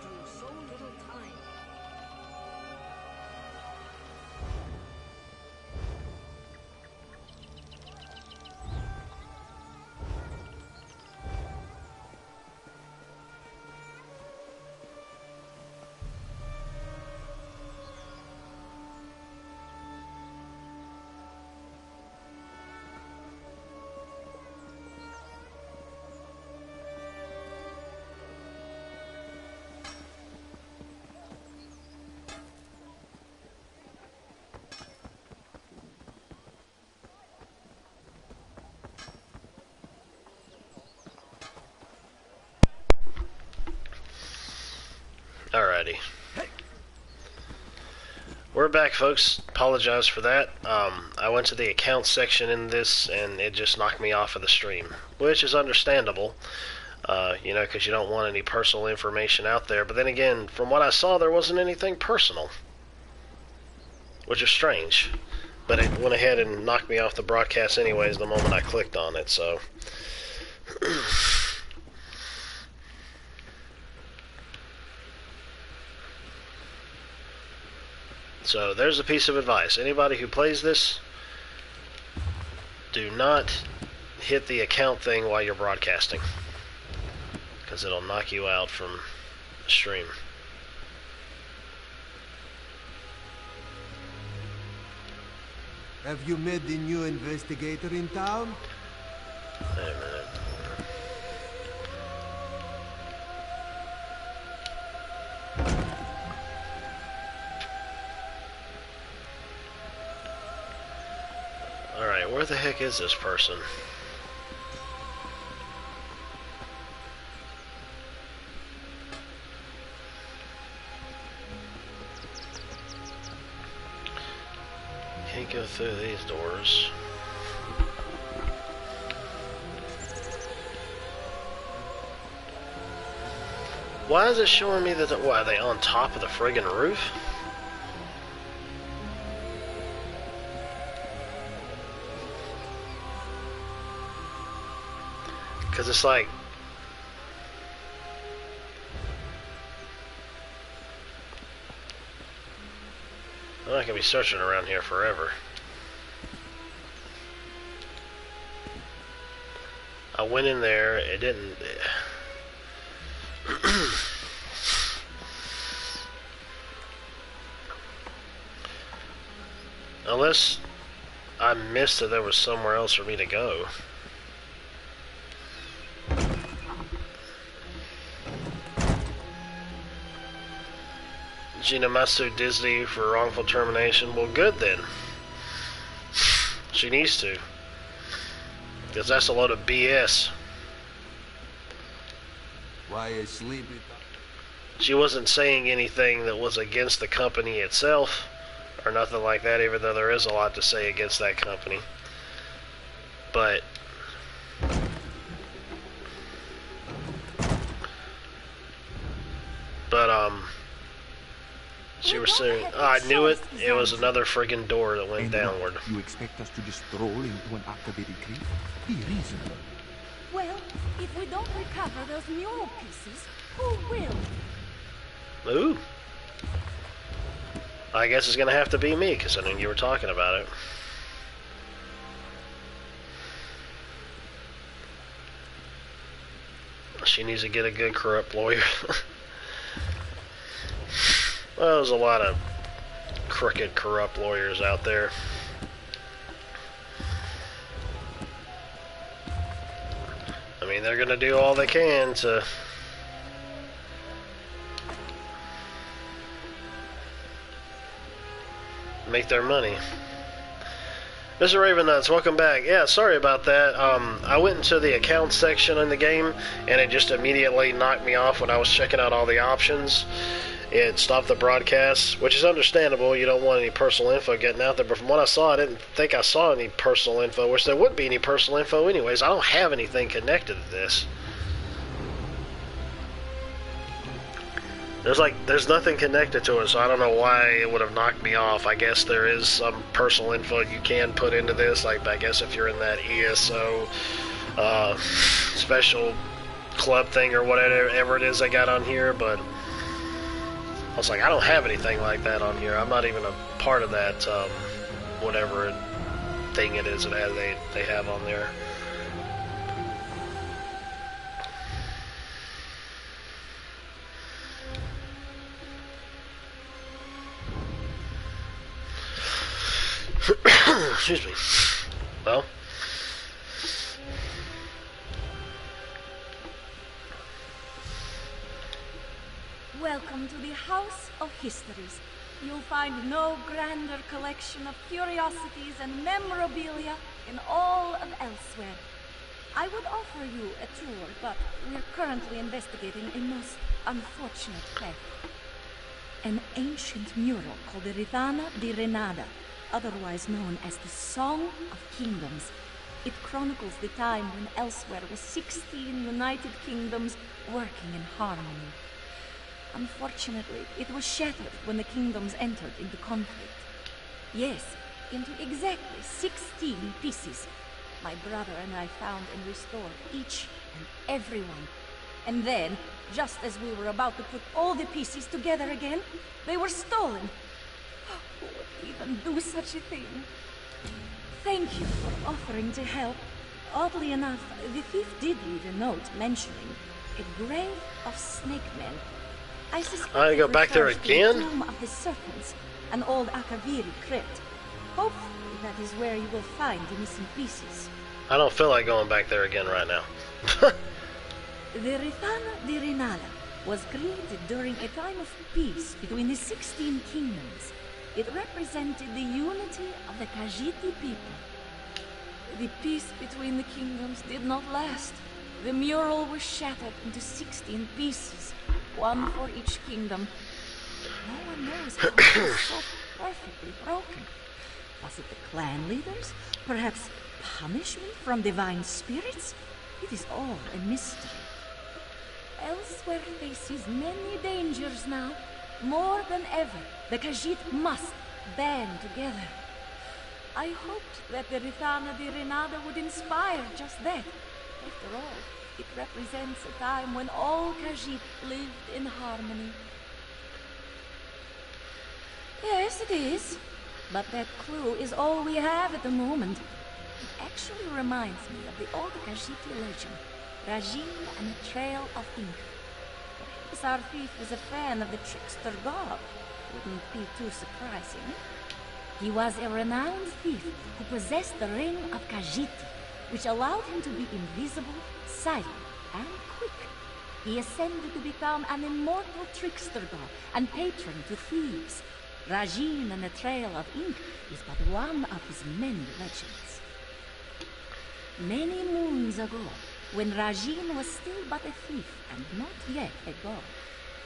in so little time. Alrighty. We're back, folks. Apologize for that. I went to the account section in this, and it just knocked me off of the stream, which is understandable, you know, because you don't want any personal information out there. But then again, from what I saw, there wasn't anything personal, which is strange. But it went ahead and knocked me off the broadcast anyways the moment I clicked on it, so... So there's a piece of advice. Anybody who plays this, do not hit the account thing while you're broadcasting, because it'll knock you out from the stream. Have you met the new investigator in town? Wait a minute. Alright, where the heck is this person? Can't go through these doors. Why is it showing me that, what, are they on top of the friggin' roof? Because it's like... I'm not going to be searching around here forever. I went in there, it didn't... Unless I missed that there was somewhere else for me to go. Jinamasu Disney for wrongful termination. Well, good then. She needs to. Because that's a load of BS. Why is sleepy? She wasn't saying anything that was against the company itself, or nothing like that, even though there is a lot to say against that company. But... she was saying, oh, I knew it. It was another friggin' door that went downward. You expect us to just stroll into an activated cave? Be reasonable. Well, if we don't recover those mural pieces, who will? Ooh. I guess it's gonna have to be me, because I knew you were talking about it. She needs to get a good corrupt lawyer. Well, there's a lot of crooked, corrupt lawyers out there. I mean, they're gonna do all they can to make their money. Mr. Ravennuts, welcome back. Yeah, sorry about that. I went into the account section in the game, and it just immediately knocked me off when I was checking out all the options. It stopped the broadcast, which is understandable. You don't want any personal info getting out there. But from what I saw, I didn't think I saw any personal info, which there wouldn't be any personal info anyways. I don't have anything connected to this. There's nothing connected to it, so I don't know why it would have knocked me off. I guess there is some personal info you can put into this, like I guess if you're in that ESO special club thing or whatever it is I got on here, but I was like, I don't have anything like that on here. I'm not even a part of that, whatever thing it is that they have on there. Excuse me. Well. Welcome to the House of Histories. You'll find no grander collection of curiosities and memorabilia in all of Elsweyr. I would offer you a tour, but we're currently investigating a most unfortunate theft. An ancient mural called the Rithana di Renada, otherwise known as the Song of Kingdoms. It chronicles the time when Elsweyr was 16 united kingdoms working in harmony. Unfortunately, it was shattered when the kingdoms entered into conflict. Yes, into exactly 16 pieces. My brother and I found and restored each and every one. And then, just as we were about to put all the pieces together again, they were stolen. Who would even do such a thing? Thank you for offering to help. Oddly enough, the thief did leave a note mentioning a grave of snake men. I suspect I go back there again? The Tomb of the Serpents, an old Akaviri crypt. Hopefully that is where you will find the missing pieces. I don't feel like going back there again right now. The Rithana di Renada was created during a time of peace between the 16 kingdoms. It represented the unity of the Khajiiti people. The peace between the kingdoms did not last. The mural was shattered into 16 pieces, one for each kingdom. No one knows how it was so perfectly broken. Was it the clan leaders? Perhaps punishment from divine spirits? It is all a mystery. Elsweyr faces many dangers now. More than ever, the Khajiit must band together. I hoped that the Rithana di Renada would inspire just that. After all, it represents a time when all Khajiit lived in harmony. Yes, it is. But that clue is all we have at the moment. It actually reminds me of the old Khajiiti legend, Rajin and the Trail of Ink. Perhaps our thief was a fan of the trickster god. Wouldn't be too surprising. He was a renowned thief who possessed the ring of Khajiiti, which allowed him to be invisible, silent, and quick. He ascended to become an immortal trickster god and patron to thieves. Rajin and the Trail of Ink is but one of his many legends. Many moons ago, when Rajin was still but a thief and not yet a god,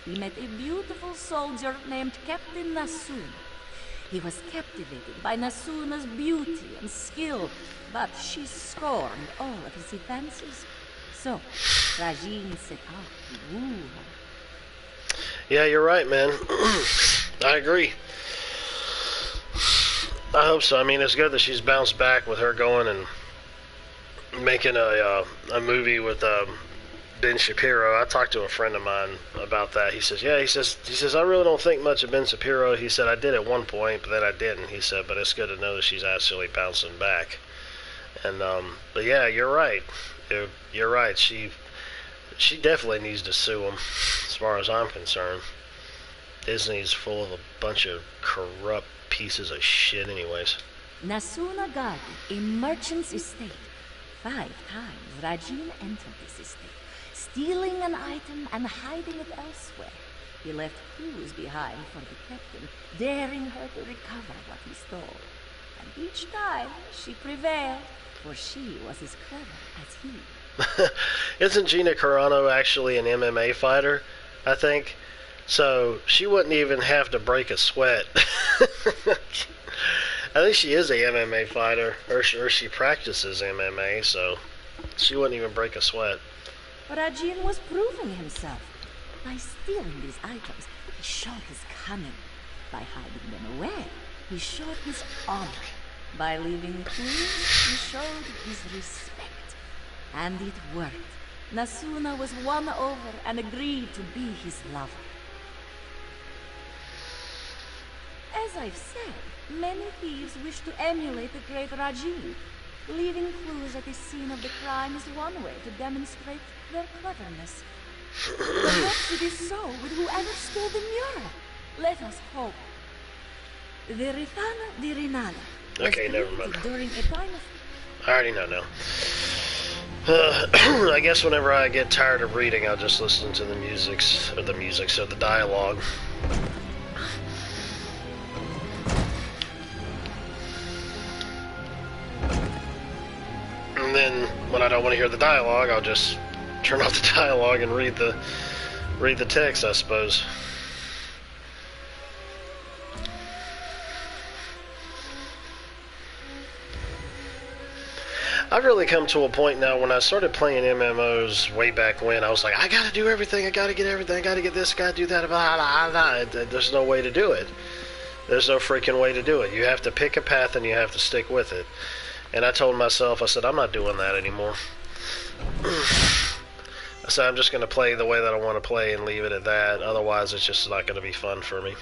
he met a beautiful soldier named Captain Nasun. He was captivated by Nasuna's beauty and skill, but she scorned all of his advances. So, Rajin set out to woo her. Yeah, you're right, man. I agree. I hope so. I mean, it's good that she's bounced back with her going and making a movie with Ben Shapiro. I talked to a friend of mine about that. He says, yeah, he says, I really don't think much of Ben Shapiro. He said, I did at one point, but then I didn't. He said, but it's good to know that she's actually bouncing back. And, but yeah, you're right. You're right. She definitely needs to sue him, as far as I'm concerned. Disney's full of a bunch of corrupt pieces of shit anyways. Nasuna guarded a merchant's estate. 5 times Rajin entered this estate, stealing an item and hiding it elsewhere. He left clues behind for the captain, daring her to recover what he stole. And each time she prevailed, for she was as clever as he. Isn't Gina Carano actually an MMA fighter, I think? So she wouldn't even have to break a sweat. I think she is a MMA fighter, or she practices MMA, so she wouldn't even break a sweat. Rajin was proving himself. By stealing these items, he showed his cunning. By hiding them away, he showed his honor. By leaving clues, he showed his respect. And it worked. Nasuna was won over and agreed to be his lover. I've said, many thieves wish to emulate the great Rajin. Leaving clues at the scene of the crime is one way to demonstrate their cleverness. Perhaps it is so with whoever stole the mural. Let us hope. The Rithana di Rinala was Okay, never mind. created during a time of... I already know now. I guess whenever I get tired of reading, I'll just listen to the the dialogue. And then, when I don't want to hear the dialogue, I'll just turn off the dialogue and read the text, I suppose. I've really come to a point now when I started playing MMOs way back when, I was like, I gotta do everything, I gotta get everything, I gotta get this, I gotta do that, blah, blah, blah. There's no way to do it. There's no freaking way to do it. You have to pick a path and you have to stick with it. And I told myself, I said, I'm not doing that anymore. I said, I'm just gonna play the way that I want to play and leave it at that. Otherwise, it's just not gonna be fun for me.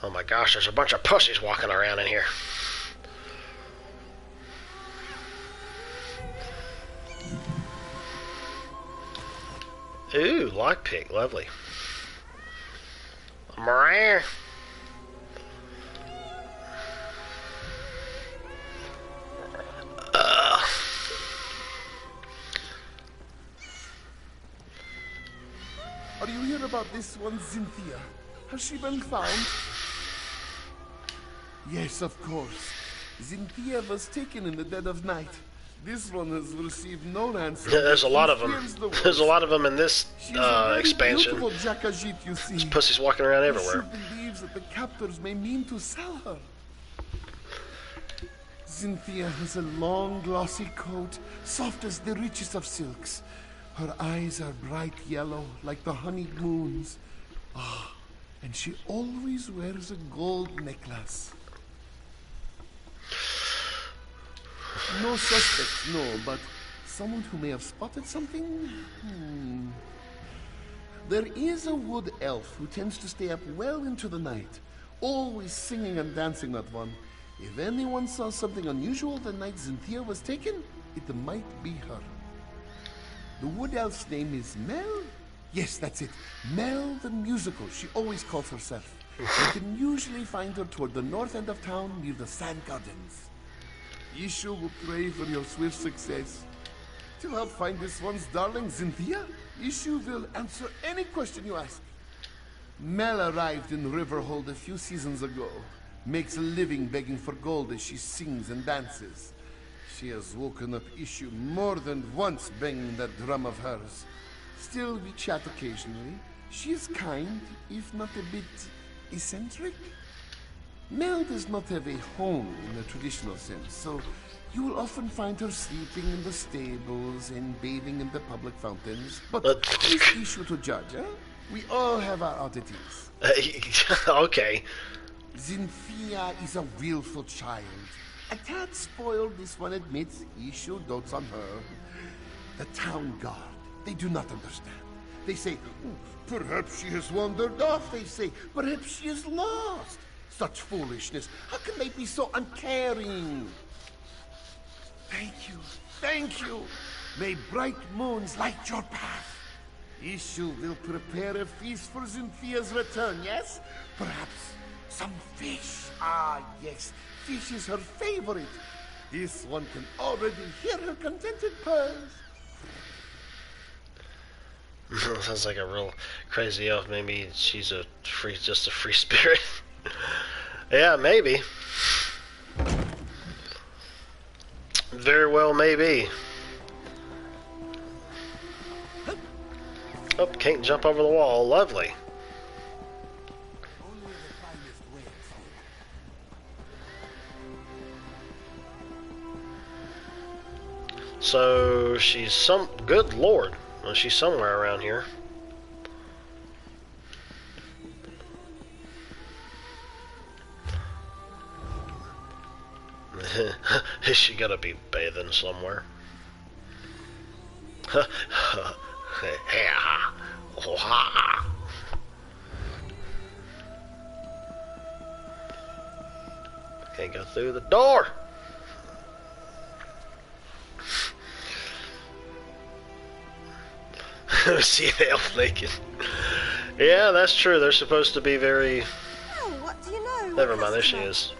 Oh my gosh, there's a bunch of pussies walking around in here. Ooh, lockpick, lovely. Mariah. Are you here about this one, Cynthia? Has she been found? Yes, of course. Cynthia was taken in the dead of night. This one has received no answer. Yeah, there's a lot of them. There's a lot of them in this expansion. You see. There's pussies walking around everywhere. She believes that the captors may mean to sell her. Cynthia has a long, glossy coat, soft as the richest of silks. Her eyes are bright yellow, like the honeyed moons. Ah, and she always wears a gold necklace. No suspects, no, but someone who may have spotted something? There is a wood elf who tends to stay up well into the night, always singing and dancing, that one. If anyone saw something unusual the night Cynthia was taken, it might be her. The wood elf's name is Mel? Yes, that's it. Mel the Musical, she always calls herself. You can usually find her toward the north end of town near the Sand Gardens. Ishu will pray for your swift success. To help find this one's darling Cynthia, Ishu will answer any question you ask. Mel arrived in Riverhold a few seasons ago. Makes a living begging for gold as she sings and dances. She has woken up Ishu more than once banging that drum of hers. Still, we chat occasionally. She is kind, if not a bit eccentric. Mel does not have a home in the traditional sense, so you will often find her sleeping in the stables and bathing in the public fountains. But who is Ishu to judge, eh? We all have our oddities. Okay. Cynthia is a willful child. A tad spoiled, this one admits. Ishu dotes on her. The town guard, they do not understand. They say, perhaps she has wandered off, they say. Perhaps she is lost. Such foolishness. How can they be so uncaring? Thank you. May bright moons light your path. Ishu will prepare a feast for Cynthia's return, yes? Perhaps some fish. Ah, yes. Fish is her favorite. This one can already hear her contented purrs. Sounds like a real crazy elf. Maybe she's just a free spirit. Yeah, maybe. Very well, maybe. Oh, can't jump over the wall. Lovely. So she's good lord. Well, she's somewhere around here. Is she gonna be bathing somewhere? Can't go through the door. See the elf naked. Yeah, that's true. They're supposed to be very... Oh, what do you know? Never mind, there she is.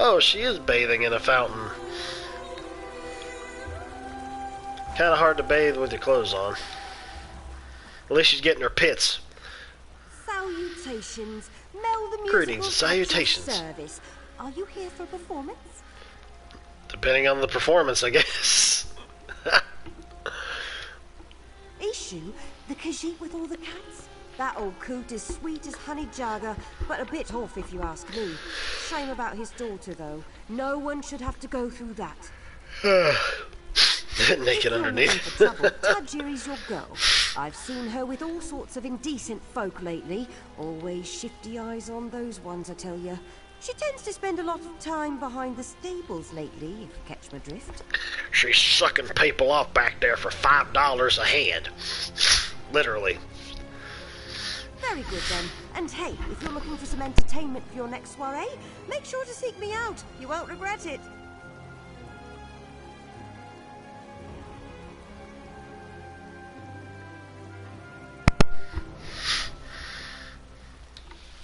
Oh, she is bathing in a fountain. Kind of hard to bathe with your clothes on. At least she's getting her pits. Salutations. Mel the musical Greetings and salutations. Service. Are you here for a performance? Depending on the performance, I guess. Ishu, the Khajiit with all the cats? That old coot is sweet as honey jagger, but a bit off if you ask me. Shame about his daughter, though. No one should have to go through that. Naked underneath. Tajiri's your girl. I've seen her with all sorts of indecent folk lately. Always shifty eyes on those ones, I tell you. She tends to spend a lot of time behind the stables lately, if you catch my drift. She's sucking people off back there for $5 a head. Literally. Very good then. And hey, if you're looking for some entertainment for your next soiree, make sure to seek me out. You won't regret it.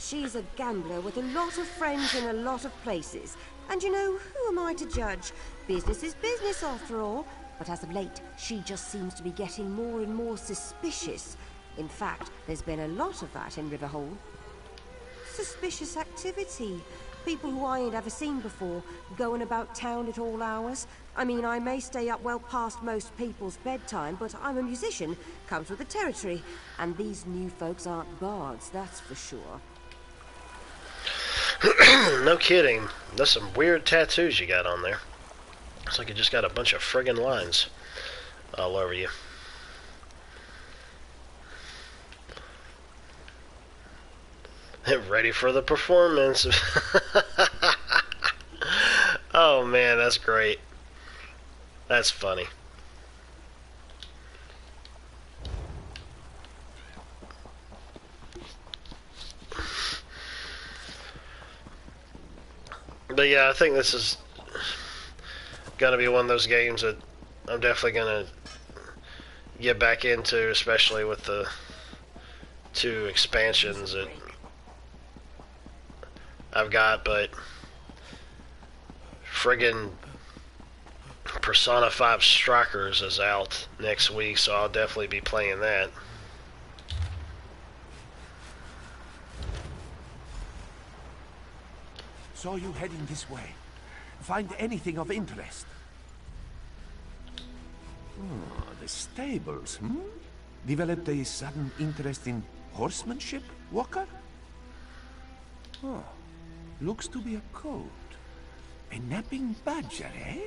She's a gambler with a lot of friends in a lot of places. And you know, who am I to judge? Business is business after all. But as of late, she just seems to be getting more and more suspicious. In fact, there's been a lot of that in Riverhole. Suspicious activity. People who I ain't ever seen before, going about town at all hours. I mean, I may stay up well past most people's bedtime, but I'm a musician, comes with the territory. And these new folks aren't bards, that's for sure. No kidding. That's some weird tattoos you got on there. Looks like you just got a bunch of friggin' lines all over you. Ready for the performance. Oh man, that's great. That's funny. But yeah, I think this is gonna be one of those games that I'm definitely gonna get back into, especially with the 2 expansions that I've got. But friggin' Persona 5 Strikers is out next week, so I'll definitely be playing that. Saw you heading this way. Find anything of interest? Oh, the stables, Developed a sudden interest in horsemanship, Walker? Oh, looks to be a coat. A napping badger, eh?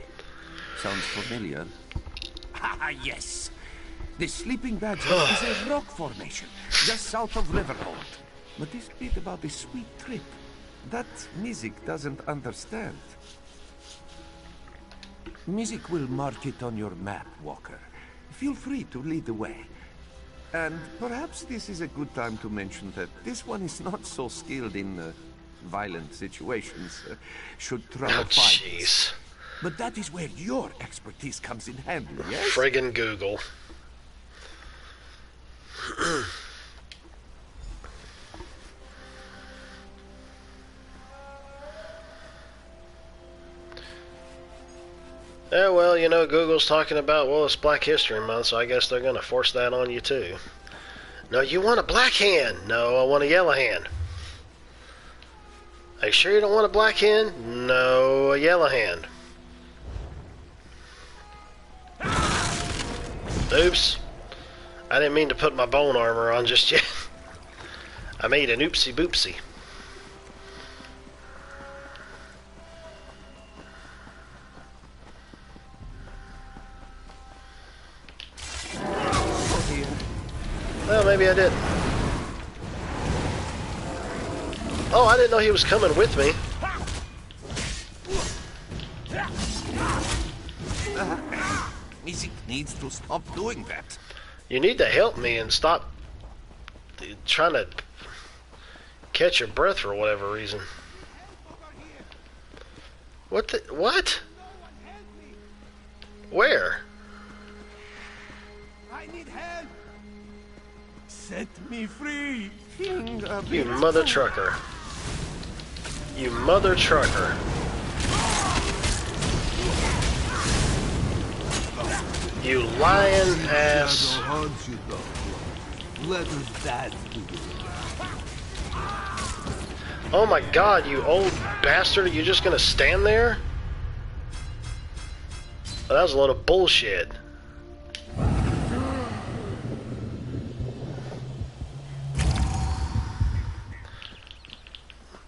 Sounds familiar. Ah, yes. The sleeping badger is a rock formation, just south of Riverhold. But this bit about the sweet trip, that music doesn't understand. Music will mark it on your map, Walker. Feel free to lead the way. And perhaps this is a good time to mention that this one is not so skilled in violent situations. Should trouble fight. Jeez. But that is where your expertise comes in handy, yes? Friggin' Google. Yeah, well, you know, Google's talking about, well, it's Black History Month, so I guess they're going to force that on you, too. No, you want a black hand. No, I want a yellow hand. Are you sure you don't want a black hand? No, a yellow hand. Oops. I didn't mean to put my bone armor on just yet. I made an oopsie boopsie. Well, maybe I did. Oh, I didn't know he was coming with me. Music needs to stop doing that. You need to help me and stop trying to catch your breath for whatever reason. What the... What? Where? I need help. Set me free. You mother trucker. You mother trucker. You lying ass. Let us dance together. Oh my god, you old bastard. Are you just gonna stand there? Well, that was a load of bullshit.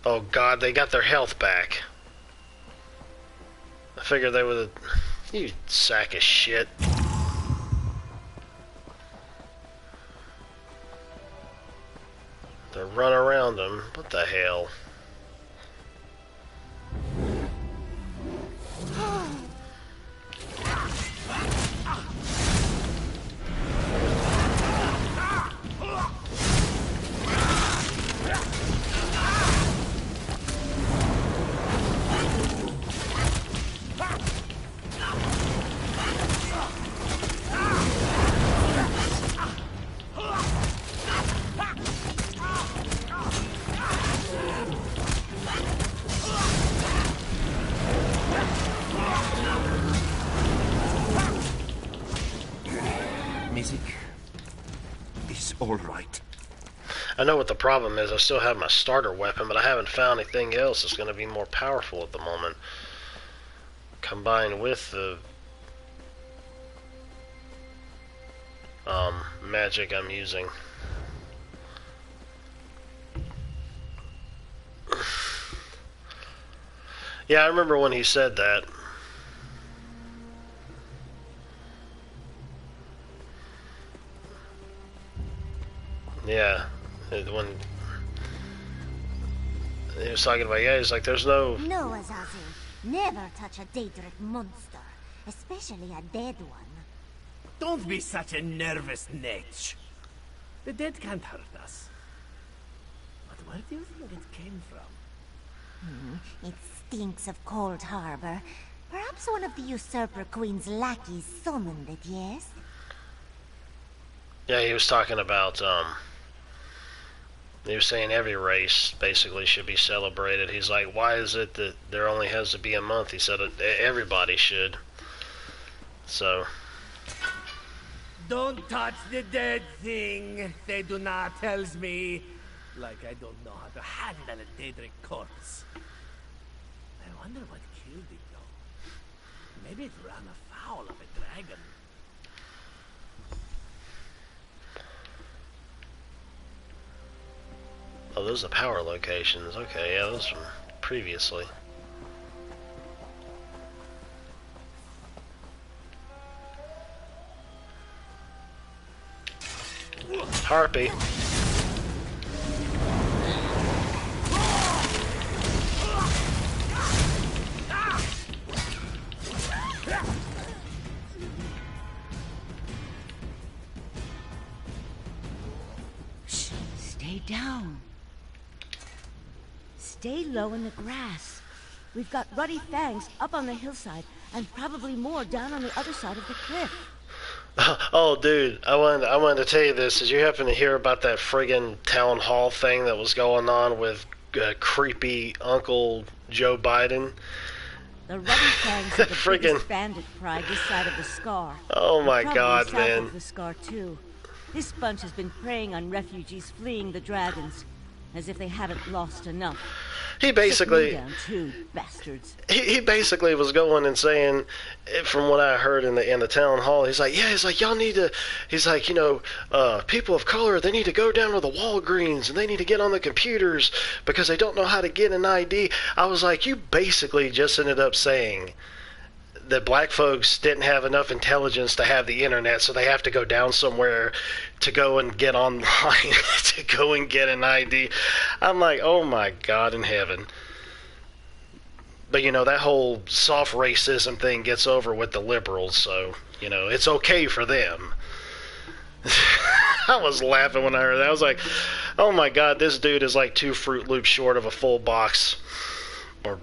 Oh god, they got their health back. I figured they would. You sack of shit. They run around them. What the hell? All right. I know what the problem is. I still have my starter weapon, but I haven't found anything else that's going to be more powerful at the moment. Combined with the magic I'm using. Yeah, I remember when he said that. Yeah, when he was talking about, yeah, he's like, there's no... No, WAZOO. Never touch a Daedric monster, especially a dead one. Don't be such a nervous netch. The dead can't hurt us. But where do you think it came from? It stinks of Cold Harbor. Perhaps one of the Usurper Queen's lackeys summoned it, yes? Yeah, he was talking about, he was saying every race basically should be celebrated. He's like, why is it that there only has to be a month? He said everybody should. So. Don't touch the dead thing, they do not tells me. Like I don't know how to handle a Daedric corpse. I wonder what killed it though. Maybe it ran afoul of a dragon. Oh, those are power locations. Okay, yeah, those from previously. Harpy. Shh, stay down. Stay low in the grass. We've got Ruddy Fangs up on the hillside, and probably more down on the other side of the cliff. Oh, dude, I wanted to tell you this. Did you happen to hear about that friggin' town hall thing that was going on with creepy Uncle Joe Biden? The Ruddy Fangs are the biggest bandit pride this side of the Scar. Oh my Probably God, south man. of the Scar too. This bunch has been preying on refugees fleeing the dragons, as if they haven't lost enough. He basically, Took me down too, bastards. he basically was going and saying, from what I heard in the town hall, he's like, y'all need to, he's like, people of color, they need to go down to the Walgreens and they need to get on the computers because they don't know how to get an ID. I was like, you basically just ended up saying that black folks didn't have enough intelligence to have the internet, so they have to go down somewhere to go and get online to go and get an ID. I'm like, oh my God in heaven. But that whole soft racism thing gets over with the liberals, so it's okay for them. I was laughing when I heard that. I was like, oh my God, this dude is like 2 Fruit Loops short of a full box, or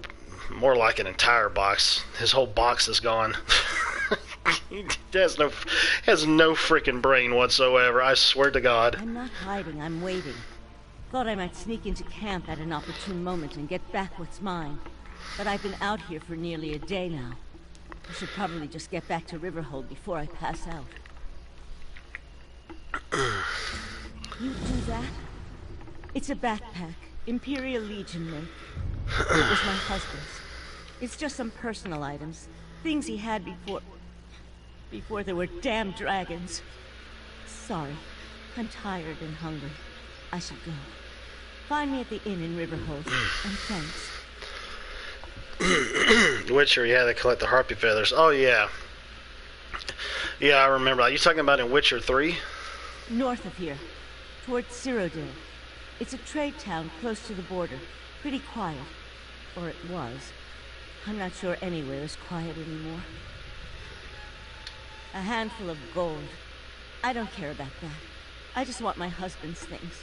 More like an entire box. His whole box is gone. He has no freaking brain whatsoever, I swear to God. I'm not hiding, I'm waiting. Thought I might sneak into camp at an opportune moment and get back what's mine. But I've been out here for nearly a day now. I should probably just get back to Riverhold before I pass out. You do that? It's a backpack. Imperial Legion make. It was my husband's. It's just some personal items. Things he had before there were damn dragons. Sorry. I'm tired and hungry. I should go. Find me at the inn in Riverhold. And thanks. Witcher, yeah, they collect the harpy feathers. Oh, yeah. Yeah, I remember. Are you talking about in Witcher 3? North of here. Towards Cyrodiil. It's a trade town close to the border. Pretty quiet. Or it was. I'm not sure anywhere is quiet anymore. A handful of gold. I don't care about that. I just want my husband's things.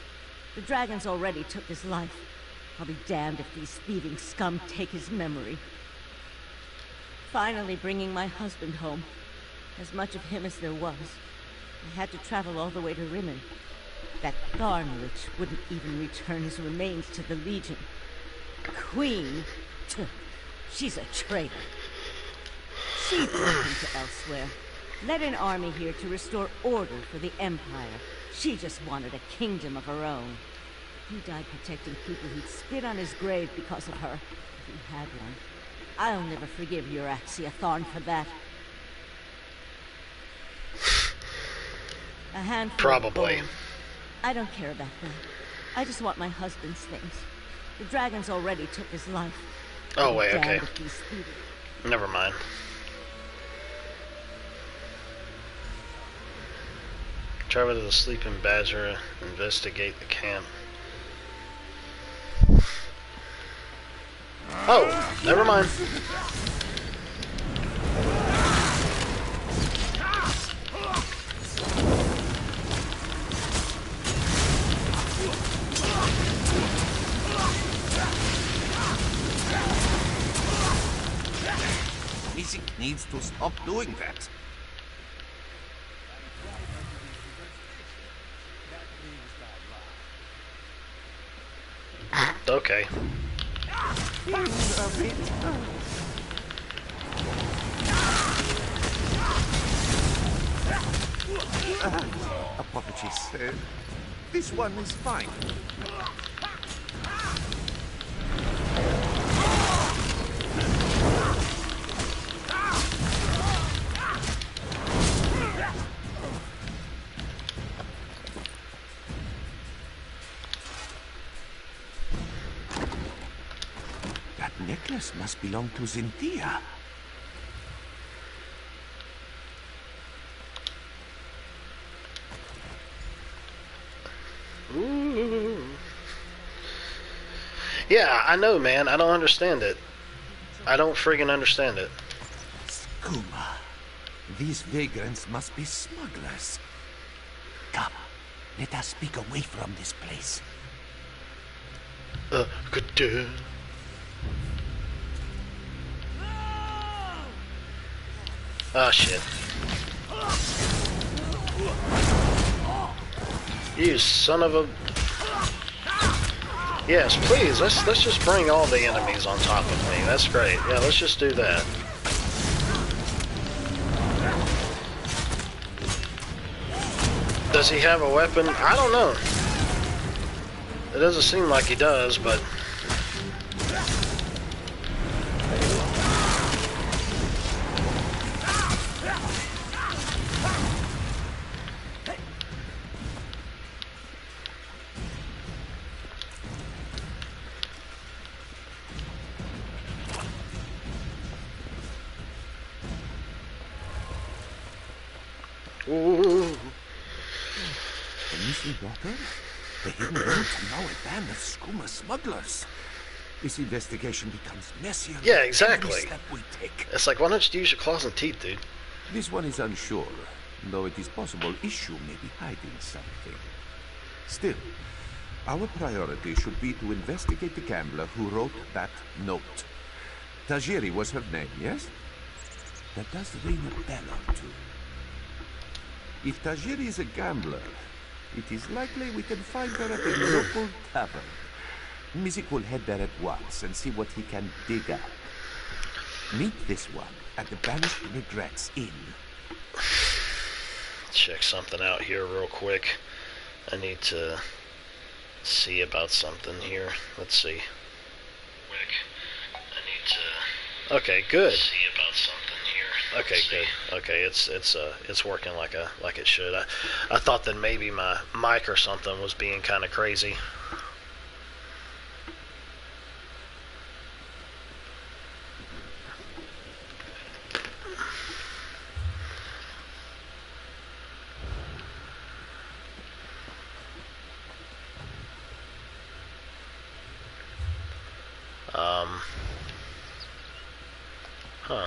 The dragons already took his life. I'll be damned if these thieving scum take his memory. Finally bringing my husband home. As much of him as there was. I had to travel all the way to Rimmen. That Tharn Lich wouldn't even return his remains to the Legion. Queen? She's a traitor. She broke into Elsweyr. Led an army here to restore order for the Empire. She just wanted a kingdom of her own. He died protecting people who'd spit on his grave because of her. If he had one. I'll never forgive Euraxia Tharn for that. A handful Probably. of gold. I don't care about that. I just want my husband's things. The dragons already took his life. Oh, wait, Damned okay. if these thieving- Never mind. Travel to the Sleeping Badger, investigate the camp. Oh, never mind. Music needs to stop doing that. Okay. Apologies. This one is fine. That necklace must belong to Zinthia. Ooh. Yeah, I know, man. I don't understand it. I don't friggin' understand it. Skooma. These vagrants must be smugglers. Come, let us speak away from this place. Good. Ah, shit. You son of a... Yes, please, let's just bring all the enemies on top of me. That's great. Yeah, let's just do that. Does he have a weapon? I don't know. It doesn't seem like he does, but... Ooh. The missing daughter? The hidden route and now a band of skooma smugglers. This investigation becomes messier. Yeah, with exactly. every step we take. It's like, why don't you use your claws and teeth, dude? This one is unsure, though it is possible Issue may be hiding something. Still, our priority should be to investigate the gambler who wrote that note. Tajiri was her name, yes? That does ring a bell or two. If Tajiri is a gambler, it is likely we can find her at a local tavern. Mizik will head there at once and see what he can dig up. Meet this one at the Banished Regrets Inn. Check something out here real quick. I need to see about something here. Let's see. Okay, good. See about something here. Okay, good. Okay, it's working like it should. I thought that maybe my mic or something was being kind of crazy. Huh.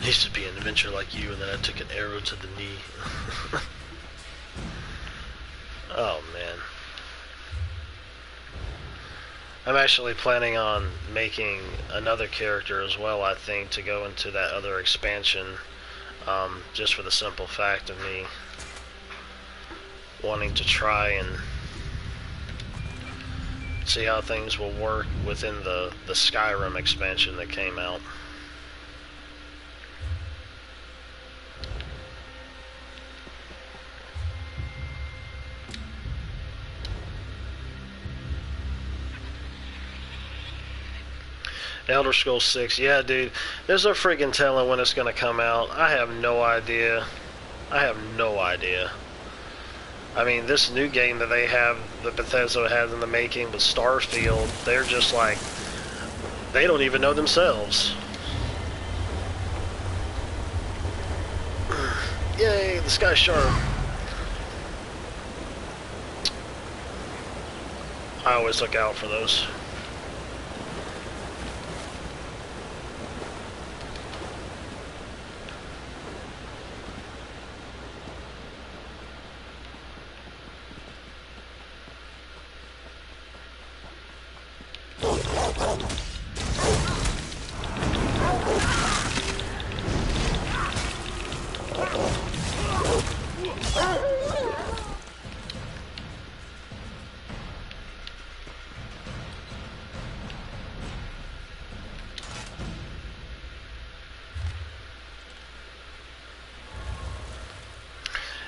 Used to be an adventure like you, and then I took an arrow to the knee. Oh man. I'm actually planning on making another character as well, I think, to go into that other expansion, just for the simple fact of me wanting to try and see how things will work within the Skyrim expansion that came out. Elder Scrolls 6, yeah, dude. There's no freaking telling when it's gonna come out. I have no idea. I have no idea. I mean, this new game that they have, that Bethesda has in the making with Starfield, they're just like, they don't even know themselves. Yay, the sky's sharp. I always look out for those.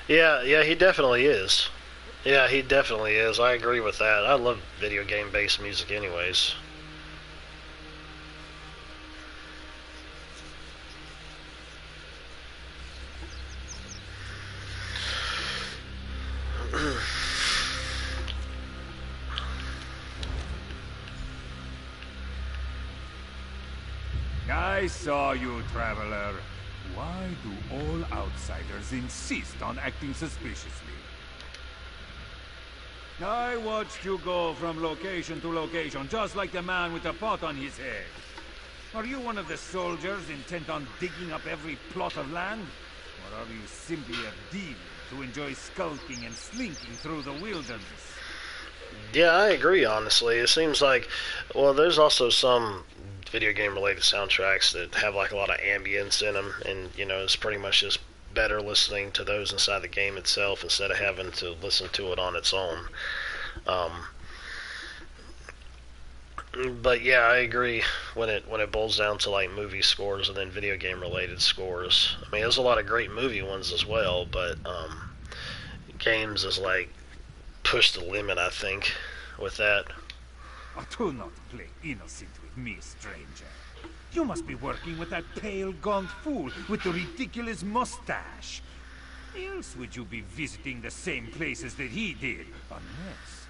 Yeah, he definitely is. Yeah, he definitely is. I agree with that. I love video game-based music anyways. I saw you, traveler. Why do all outsiders insist on acting suspiciously? I watched you go from location to location, just like the man with the pot on his head. Are you one of the soldiers intent on digging up every plot of land? Or are you simply a deviant who enjoys skulking and slinking through the wilderness? Yeah, I agree, honestly. It seems like, well, there's also some video game related soundtracks that have like a lot of ambience in them, and you know, it's pretty much just better listening to those inside the game itself instead of having to listen to it on its own. But yeah, I agree when it boils down to like movie scores and then video game related scores. I mean, there's a lot of great movie ones as well, but games is like push the limit, I think, with that. Do not play innocent with me, stranger. You must be working with that pale, gaunt fool with the ridiculous mustache. Else would you be visiting the same places that he did? Unless...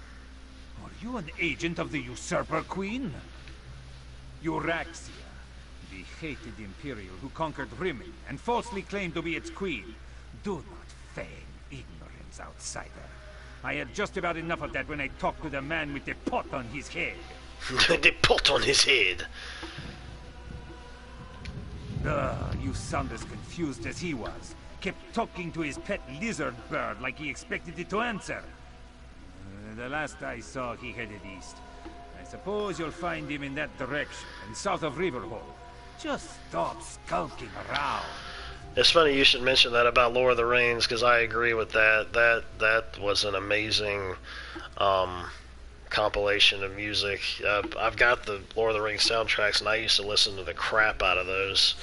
Are you an agent of the Usurper Queen? Euraxia, the hated Imperial who conquered Rimmon and falsely claimed to be its queen. Do not feign ignorance, outsider. I had just about enough of that when I talked to the man with the pot on his head. The pot on his head? You sound as confused as he was. Kept talking to his pet lizard bird like he expected it to answer. The last I saw, he headed east. I suppose you'll find him in that direction, and south of Riverhole. Just stop skulking around. It's funny you should mention that about Lord of the Rings, because I agree with that. That was an amazing compilation of music. I've got the Lord of the Rings soundtracks, and I used to listen to the crap out of those.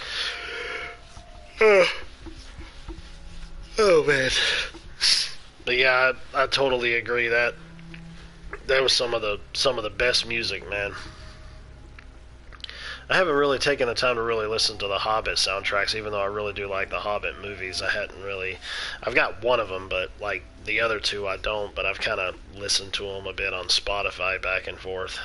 Oh man. But yeah, I totally agree that was some of the best music, man. I haven't really taken the time to really listen to the Hobbit soundtracks, even though I really do like the Hobbit movies. I've got one of them, but like the other two I don't, but I've kind of listened to them a bit on Spotify back and forth.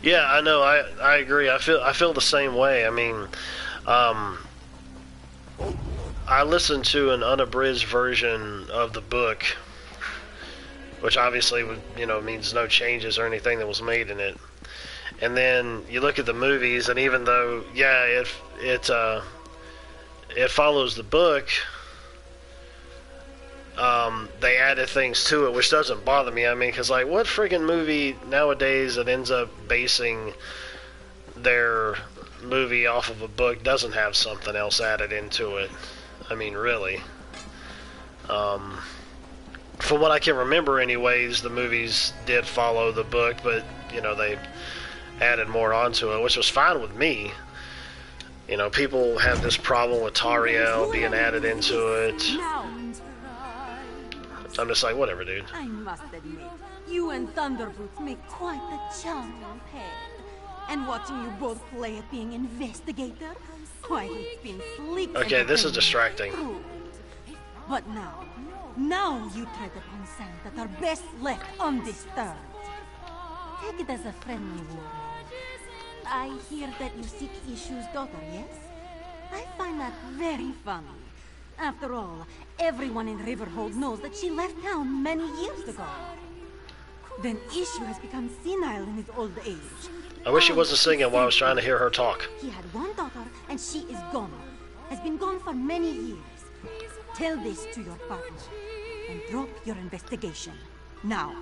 Yeah, I know. I agree. I feel the same way. I mean, I listened to an unabridged version of the book, which obviously means no changes or anything that was made in it. And then you look at the movies, and even though it follows the book, they added things to it, which doesn't bother me. I mean, because like, what freaking movie nowadays that ends up basing their movie off of a book doesn't have something else added into it? I mean, really. From what I can remember anyways, the movies did follow the book, but they added more onto it, which was fine with me. People have this problem with Tariel being added into it. I'm just like, whatever, dude. I must admit, you and Thunderboots make quite the charming pair. And watching you both play at being investigator, why, it's been sleek. Okay, this is distracting. But now you tread upon sand that are best left undisturbed. Take it as a friendly warning. I hear that you seek Ishu's daughter, yes? I find that very funny. After all, everyone in Riverhold knows that she left town many years ago. Then Ishu has become senile in his old age. I wish he wasn't singing while I was trying to hear her talk. He had one daughter, and she is gone. Has been gone for many years. Tell this to your partner, and drop your investigation. Now.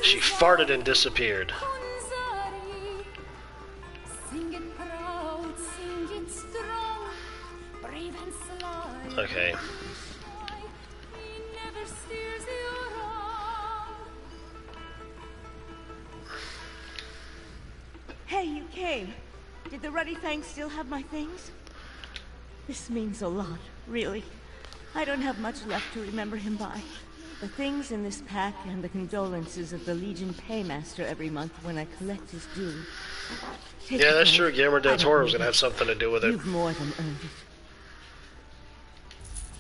She farted and disappeared. Okay. Hey, you came. Did the Ruddy Fangs still have my things? This means a lot, really. I don't have much left to remember him by. The things in this pack and the condolences of the Legion Paymaster every month when I collect his due. Yeah, that's true. Guillermo del Toro's gonna have something to do with it. You've more than earned it.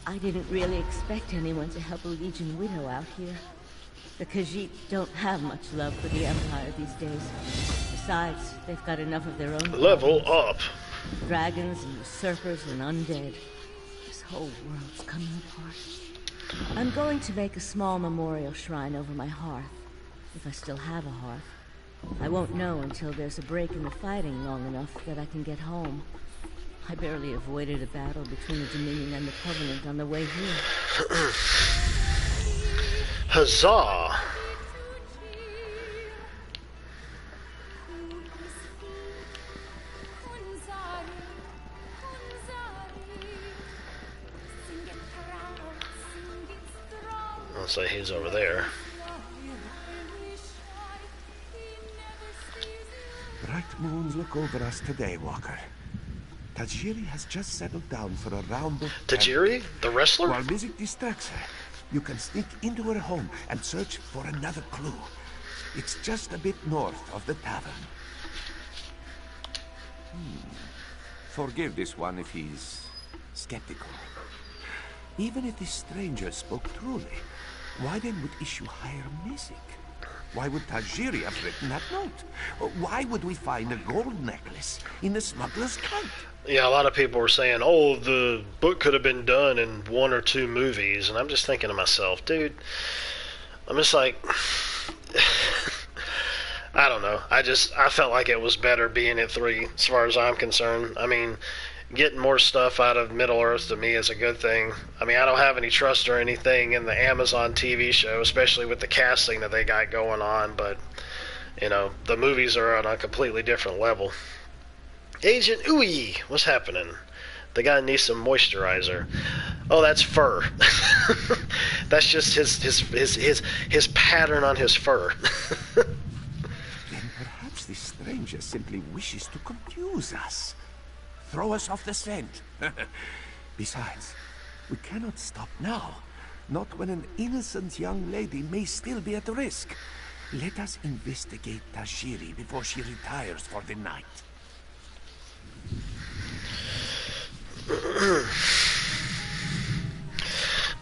I didn't really expect anyone to help a Legion widow out here. The Khajiit don't have much love for the Empire these days. Besides, they've got enough of their own Level problems. up. Dragons and usurpers and undead. This whole world's coming apart. I'm going to make a small memorial shrine over my hearth. If I still have a hearth. I won't know until there's a break in the fighting long enough that I can get home. I barely avoided a battle between the Dominion and the Covenant on the way here. Huzzah! I'll say he's over there. Bright moons look over us today, Walker. Tajiri has just settled down for a round of... Tajiri? The wrestler? While music distracts her, you can sneak into her home and search for another clue. It's just a bit north of the tavern. Forgive this one if he's skeptical. Even if this stranger spoke truly, why then would issue hire music? Why would Tajiri have written that note? Why would we find a gold necklace in the smuggler's kite? Yeah, a lot of people were saying, oh, the book could have been done in 1 or 2 movies. And I'm just thinking to myself, dude, I'm just like, I don't know. I felt like it was better being at 3, as far as I'm concerned. I mean, getting more stuff out of Middle-earth to me is a good thing. I mean, I don't have any trust or anything in the Amazon TV show, especially with the casting that they got going on. But, you know, the movies are on a completely different level. Agent Ooey, what's happening? The guy needs some moisturizer. Oh, that's fur. That's just his pattern on his fur. Then perhaps this stranger simply wishes to confuse us. Throw us off the scent. Besides, we cannot stop now. Not when an innocent young lady may still be at risk. Let us investigate Tajiri before she retires for the night.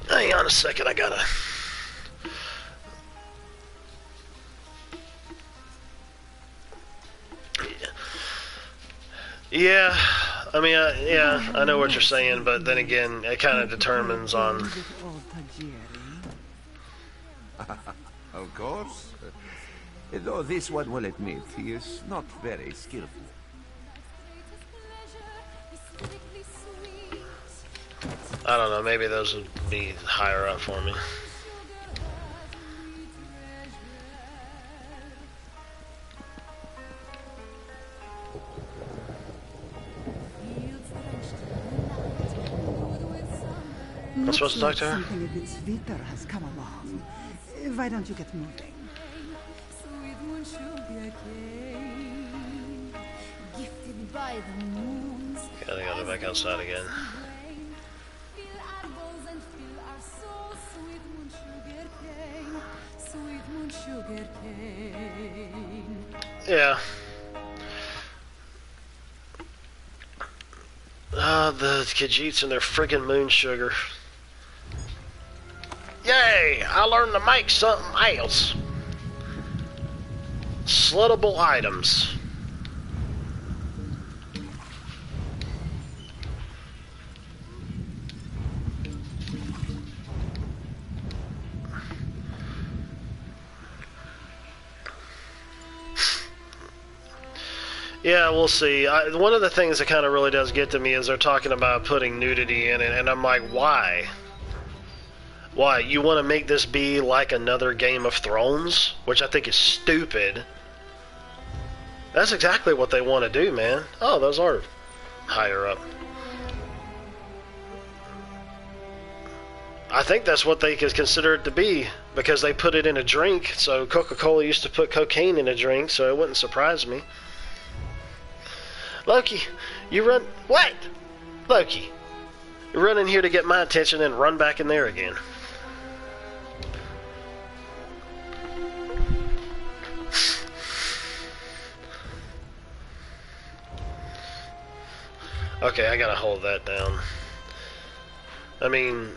Hang on a second, I gotta... Yeah, I mean, yeah, I know what you're saying, but then again, it kind of determines on... Of course. Though this one will admit he is not very skillful. I don't know, maybe those would be higher up for me. I'm supposed to talk to her? Something a bit sweeter has come along. Why don't you get moving? Gifted by the moons. Gotta go back outside again. Yeah. The Khajiits and their friggin' moon sugar. Yay! I learned to make something else. Sluttable items. Yeah, we'll see. One of the things that kind of really does get to me is they're talking about putting nudity in it, and I'm like, why? Why? You want to make this be like another Game of Thrones? Which I think is stupid. That's exactly what they want to do, man. Oh, those are higher up. I think that's what they could consider it to be, because they put it in a drink, so Coca-Cola used to put cocaine in a drink, so it wouldn't surprise me. Loki, you run... What? Loki, run in here to get my attention and run back in there again. Okay, I gotta hold that down. I mean...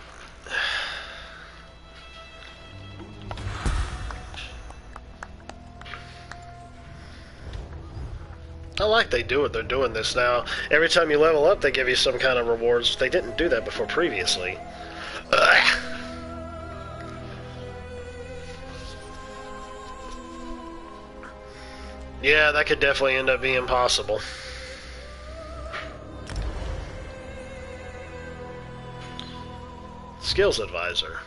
I like they do it. They're doing this now. Every time you level up, they give you some kind of rewards. They didn't do that before previously. Ugh. Yeah, that could definitely end up being possible. Skills advisor.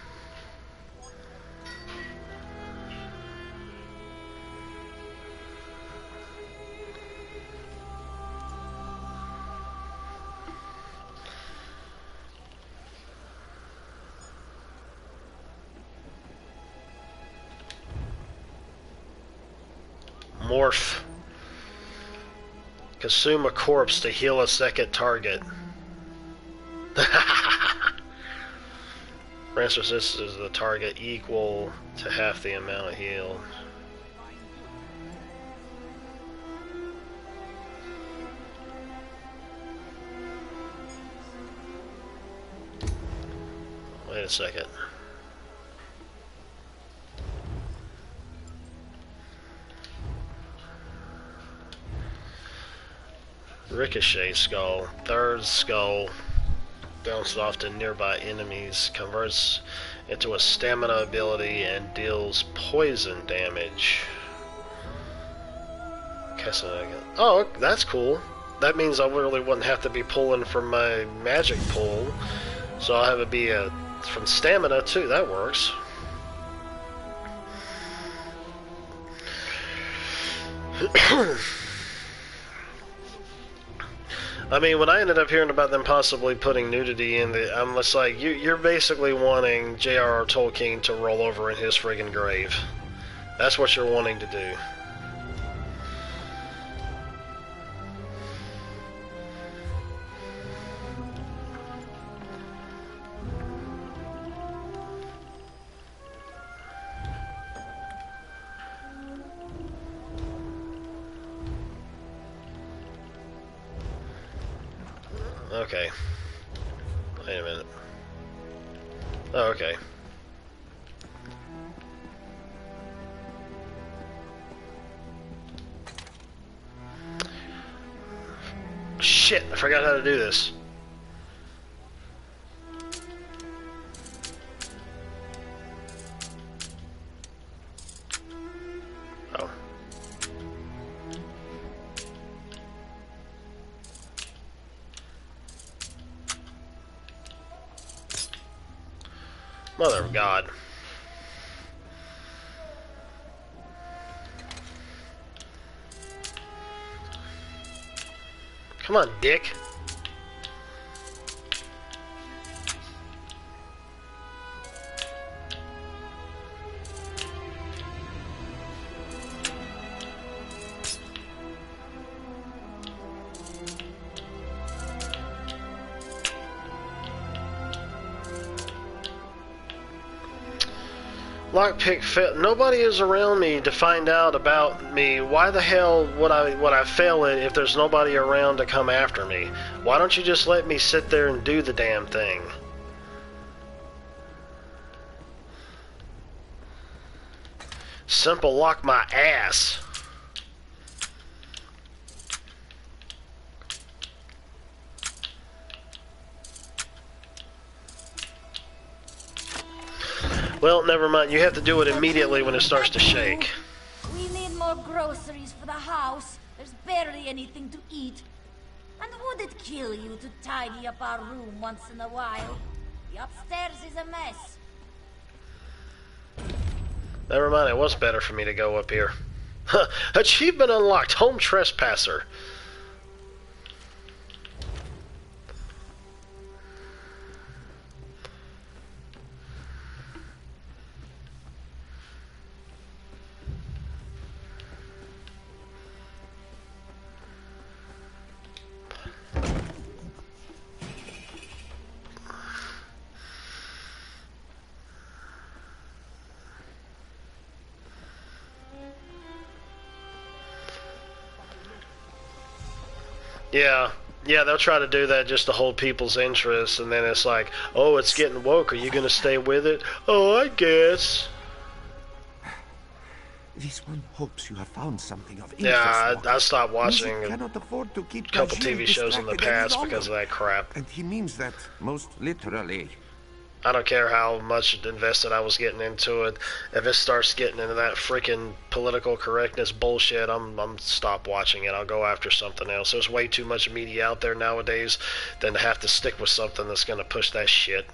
Morph. Consume a corpse to heal a second target. Range resistance is the target equal to half the amount healed. Wait a second. Ricochet skull. Third skull bounces off to nearby enemies, converts into a stamina ability, and deals poison damage. Oh, that's cool. That means I really wouldn't have to be pulling from my magic pool. So I'll have it be from stamina too. That works. I mean, when I ended up hearing about them possibly putting nudity in the, I'm just like, you're basically wanting J.R.R. Tolkien to roll over in his friggin' grave. That's what you're wanting to do. Okay. Wait a minute. Oh, okay. Shit, I forgot how to do this. Oh. Mother of God. Come on, dick. Lockpick fail. Nobody is around me to find out about me. Why the hell would I fail it if there's nobody around to come after me? Why don't you just let me sit there and do the damn thing? Simple lock my ass. Well, never mind. You have to do it immediately when it starts to shake. We need more groceries for the house. There's barely anything to eat. And would it kill you to tidy up our room once in a while? The upstairs is a mess. Never mind. It was better for me to go up here. Achievement unlocked. Home trespasser. Yeah. Yeah, they'll try to do that just to hold people's interest, and then it's like, oh, it's getting woke. Are you going to stay with it? Oh, I guess. This one hopes you have found something of interest. Yeah, I stopped watching Music cannot afford to keep a couple Gajil TV shows in the distracted any past longer. because of that crap. And he means that most literally. I don't care how much invested I was getting into it. If it starts getting into that freaking political correctness bullshit, I'm stop watching it. I'll go after something else. There's way too much media out there nowadays than to have to stick with something that's going to push that shit.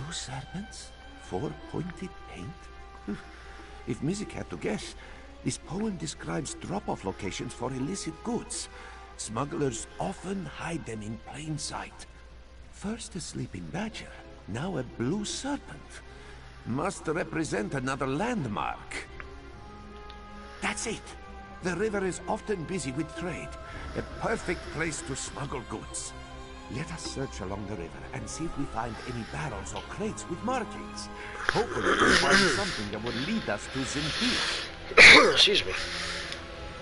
Blue serpents? 4-pointed paint? If Mizik had to guess, this poem describes drop-off locations for illicit goods. Smugglers often hide them in plain sight. First a sleeping badger, now a blue serpent. Must represent another landmark. That's it. The river is often busy with trade. A perfect place to smuggle goods. Let us search along the river and see if we find any barrels or crates with markings. Hopefully we'll find something that will lead us to Zinthia. Excuse me.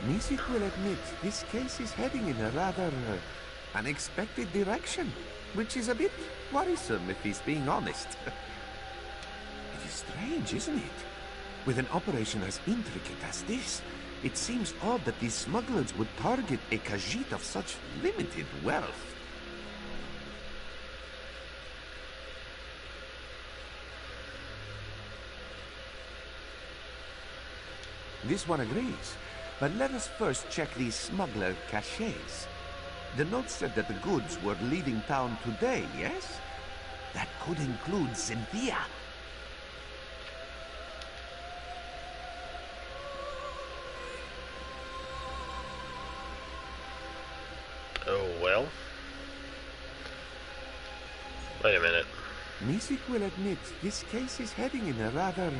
Mizik will admit this case is heading in a rather unexpected direction. Which is a bit worrisome if he's being honest. It is strange, isn't it? With an operation as intricate as this, it seems odd that these smugglers would target a Khajiit of such limited wealth. This one agrees, but let us first check these Smuggler Caches. The note said that the goods were leaving town today, yes? That could include Zinthia. Oh, well. Wait a minute. Mizik will admit this case is heading in a rather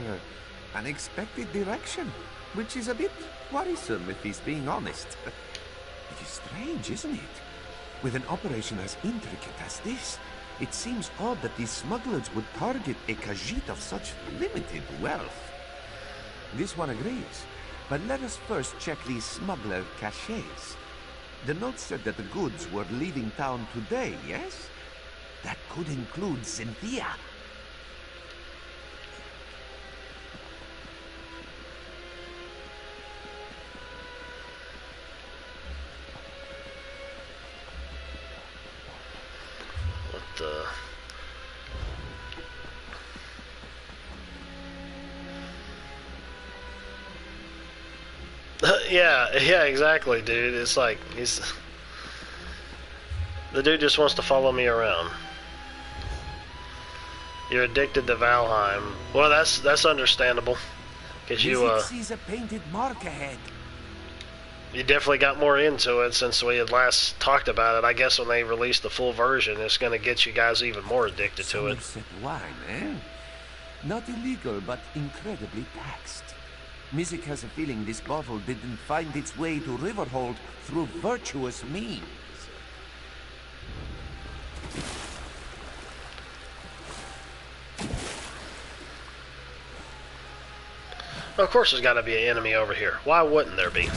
unexpected direction, which is a bit worrisome if he's being honest. It is strange, isn't it? With an operation as intricate as this, it seems odd that these smugglers would target a Khajiit of such limited wealth. This one agrees, but let us first check these Smuggler Caches. The note said that the goods were leaving town today, yes? That could include Zinthia. Yeah, exactly, dude. It's like the dude just wants to follow me around. You're addicted to Valheim. Well, that's understandable, because you sees a painted mark ahead. You definitely got more into it since we had last talked about it. I guess when they release the full version, it's going to get you guys even more addicted to it. Somerset wine, eh? Not illegal, but incredibly taxed. Mizik has a feeling this bottle didn't find its way to Riverhold through virtuous means. Of course there's got to be an enemy over here. Why wouldn't there be?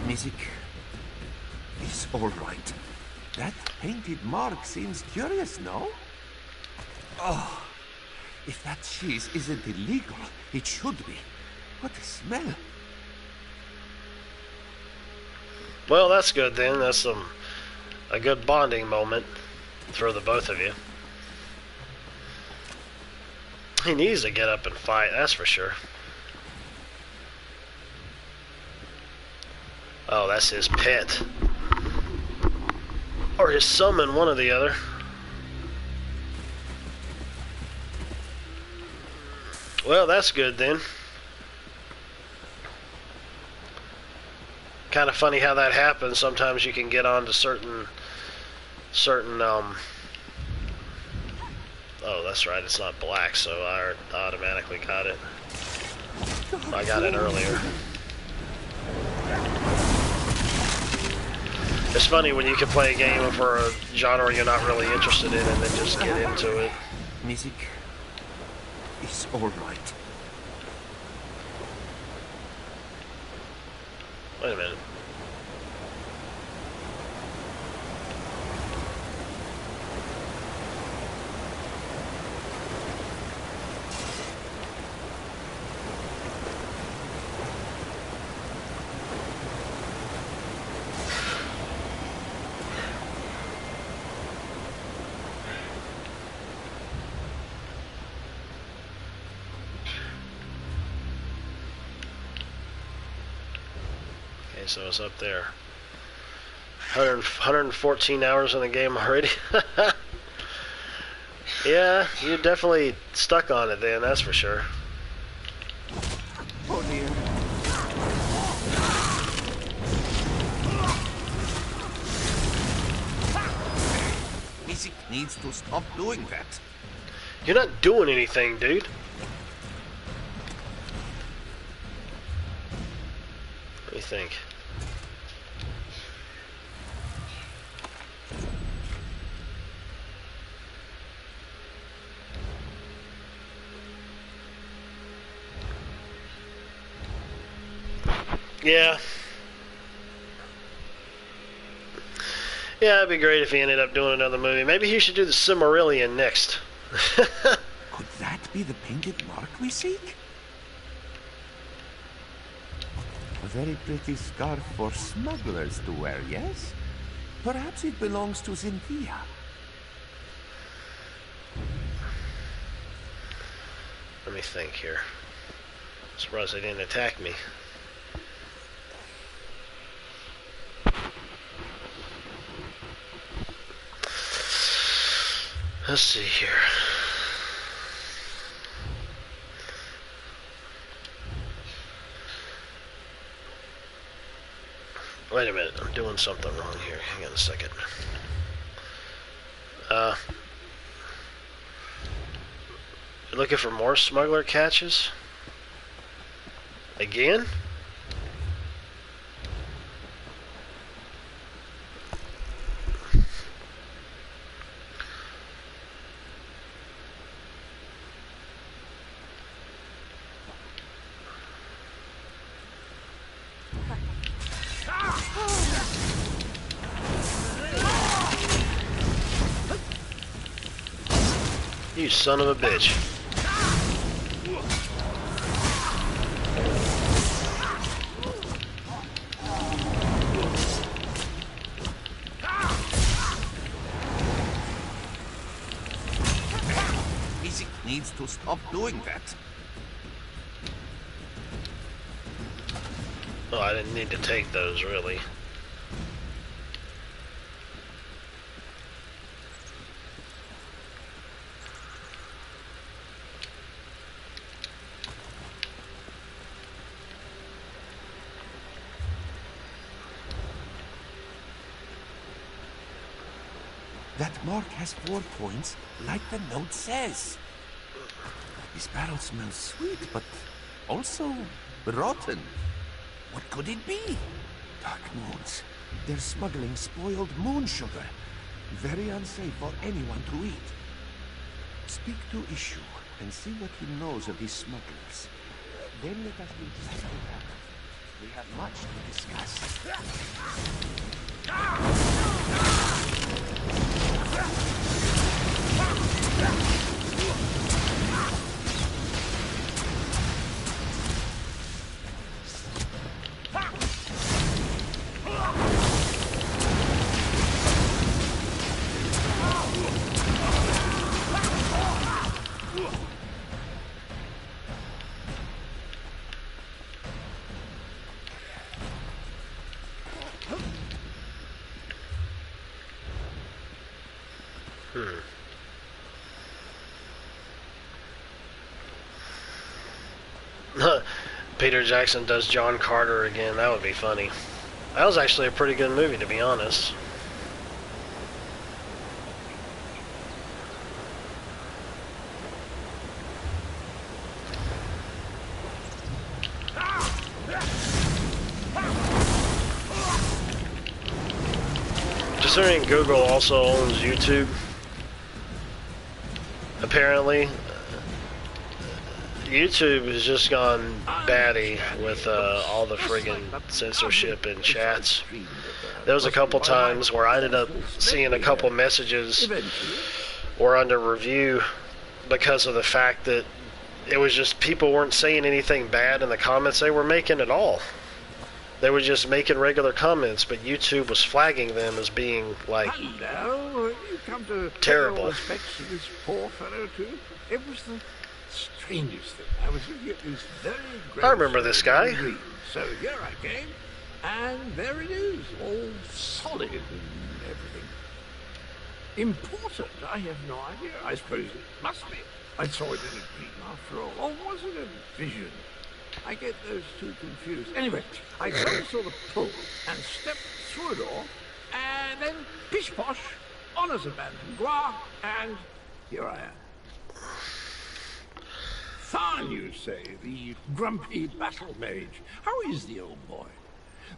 Mizik is all right. That painted mark seems curious, no? Oh, if that cheese isn't illegal, it should be. What a smell. Well, that's good then. That's a good bonding moment for the both of you. He needs to get up and fight, that's for sure. Oh, that's his pet. Or his summon, one or the other. Well, that's good then. Kind of funny how that happens. Sometimes you can get onto certain oh, that's right, it's not black, so I automatically got it. I got it earlier. It's funny when you can play a game for a genre you're not really interested in and then just get into it. Music is all right. Wait a minute. So it's up there. 114 hours in the game already. Yeah, you're definitely stuck on it then, that's for sure. Oh dear. Music needs to stop doing that. You're not doing anything, dude. What do you think? Yeah. Yeah, it'd be great if he ended up doing another movie. Maybe he should do the Silmarillion next. Could that be the painted mark we seek? A very pretty scarf for smugglers to wear, yes? Perhaps it belongs to Cynthia. Let me think here. Surprised they didn't attack me. Let's see here. Wait a minute, I'm doing something wrong here. Hang on a second. You looking for more smuggler caches? Again? You son of a bitch. Music needs to stop doing that. Oh, I didn't need to take those, really. That mark has 4 points, like the note says. This barrel smells sweet, but also rotten. What could it be? Dark moons. They're smuggling spoiled moon sugar. Very unsafe for anyone to eat. Speak to Issue and see what he knows of these smugglers. Then let us investigate that. We have much to discuss. Peter Jackson does John Carter again. That would be funny. That was actually a pretty good movie, to be honest. considering Google also owns YouTube, apparently, YouTube has just gone batty with all the friggin' censorship in chats. There was a couple times where I ended up seeing a couple messages were under review because of the fact that it was just people weren't saying anything bad in the comments they were making at all. They were just making regular comments, but YouTube was flagging them as being like you come to terrible. Respects to this poor fellow too. It was the strangest thing. I was looking at this very great. I remember this guy. So here I came, and there it is, all solid and everything. Important? I have no idea. I suppose it must be. I saw it in a dream after all. Or was it a vision? I get those two confused. Anyway, I saw the pull and stepped through a door, and then pish-posh, honours abandoned Gua, and here I am. Tharn, you say, the grumpy battle mage. How is the old boy?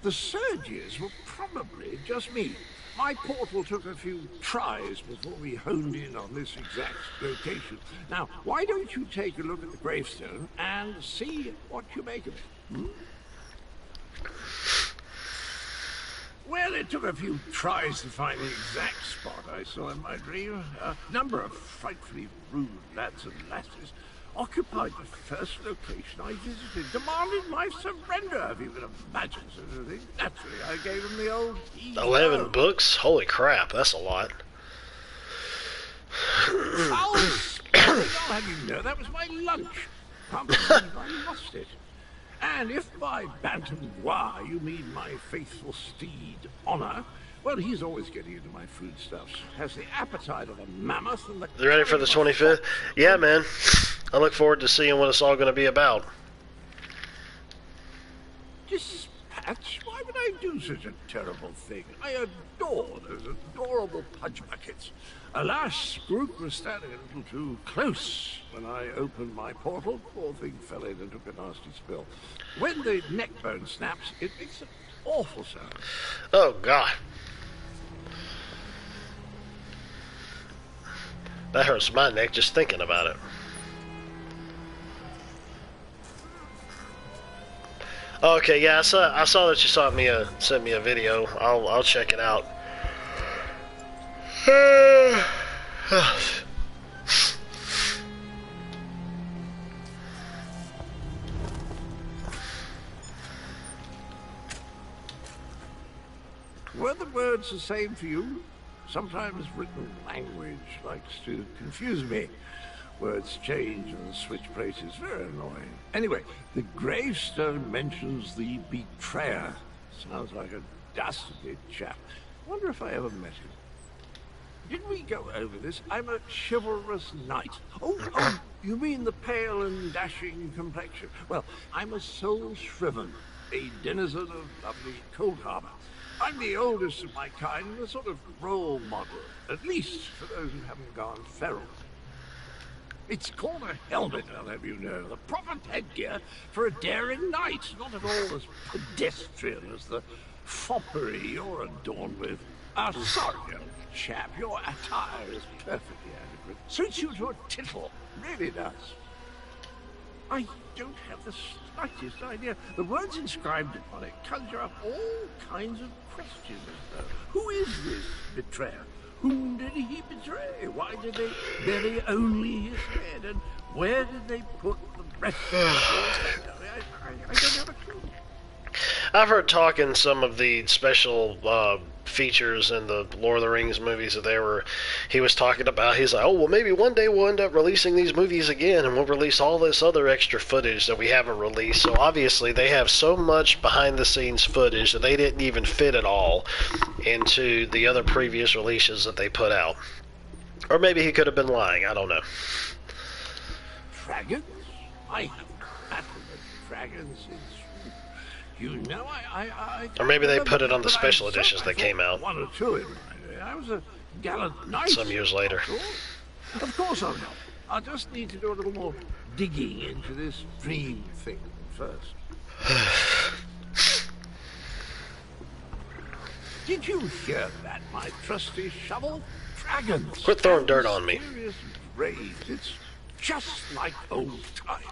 The surges were probably just me. My portal took a few tries before we honed in on this exact location. Now, why don't you take a look at the gravestone and see what you make of it? Hmm? Well, it took a few tries to find the exact spot I saw in my dream. A number of frightfully rude lads and lasses occupied the first location I visited, demanded my surrender, if you can imagine such a thing. Naturally, I gave them the old 11 books? Holy crap, that's a lot. I'll have you know, that was my lunch. Can't believe I lost it. And if by Bantam Gua you mean my faithful steed, Honor, well, he's always getting into my foodstuffs. Has the appetite of a mammoth and the... You ready for the 25th? Yeah, man. I look forward to seeing what it's all going to be about. Dispatch? Why would I do such a terrible thing? I adore those adorable pudge buckets. Alas, Groot was standing a little too close when I opened my portal. Poor thing fell in and took a nasty spill. When the neck bone snaps, it makes an awful sound. Oh, God. That hurts my neck just thinking about it. Okay, yeah, I saw that you sent me a video. I'll check it out. Were the words the same for you? Sometimes written language likes to confuse me. Words change and switch places. Very annoying. Anyway, the gravestone mentions the betrayer. Sounds like a dastardly chap. Wonder if I ever met him. Didn't we go over this? I'm a chivalrous knight. Oh, you mean the pale and dashing complexion? Well, I'm a soul shriven, a denizen of lovely Cold Harbor. I'm the oldest of my kind, a sort of role model, at least for those who haven't gone feral. It's called a helmet, I'll have you know, the proper headgear for a daring knight, not at all as pedestrian as the foppery you're adorned with. Sorry, old chap, your attire is perfectly adequate. Suits you to a tittle, really does. I don't have the slightest idea. The words inscribed upon it conjure up all kinds of questions. Who is this betrayer? Whom did he betray? Why did they bury only his head? And where did they put the rest of his head? I don't have a clue. I've heard talk in some of the special features in the Lord of the Rings movies that he was talking about. He's like, oh, well, maybe one day we'll end up releasing these movies again, and we'll release all this other extra footage that we haven't released. So obviously they have so much behind-the-scenes footage that they didn't even fit it all into the other previous releases that they put out. Or maybe he could have been lying. I don't know. Dragons? I haven't battled with dragons since... You know, or maybe they put it on the special editions that came out. One or two in my day. I was a gallant knight. Some years later. Of course I'll help. I'll just need to do a little more digging into this dream thing first. Did you hear that, my trusty shovel? Dragons. Quit throwing dirt on me. Mysterious raids. It's just like old times.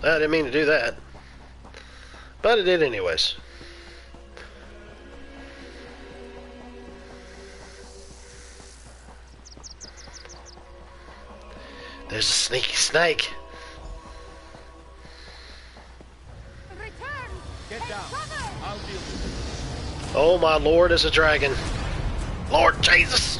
I didn't mean to do that, but I did anyways. There's a sneaky snake. Get down. I'll deal with it. Oh my lord, is a dragon. Lord Jesus.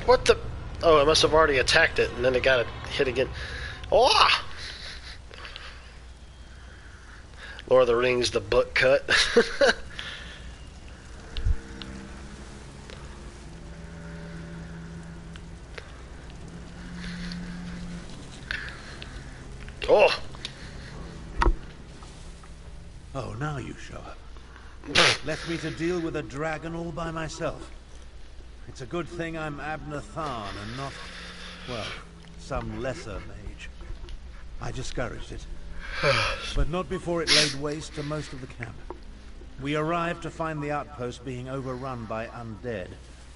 What the? Oh, I must have already attacked it and then it got hit again. Oh! Lord of the Rings, the book cut. Oh! Oh, now you show up. Left me to deal with a dragon all by myself. It's a good thing I'm Abner Tharn and not, well, some lesser mage. I discouraged it. But not before it laid waste to most of the camp. We arrived to find the outpost being overrun by undead.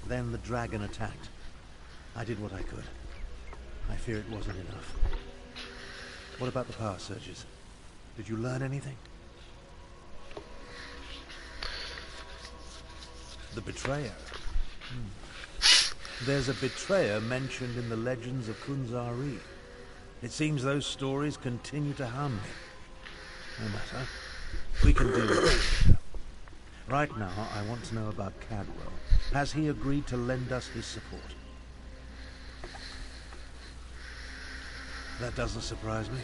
Then the dragon attacked. I did what I could. I fear it wasn't enough. What about the power surges? Did you learn anything? The betrayer. There's a betrayer mentioned in the legends of Kunzari. It seems those stories continue to harm me. No matter. We can deal with it. Right now, I want to know about Cadwell. Has he agreed to lend us his support? That doesn't surprise me.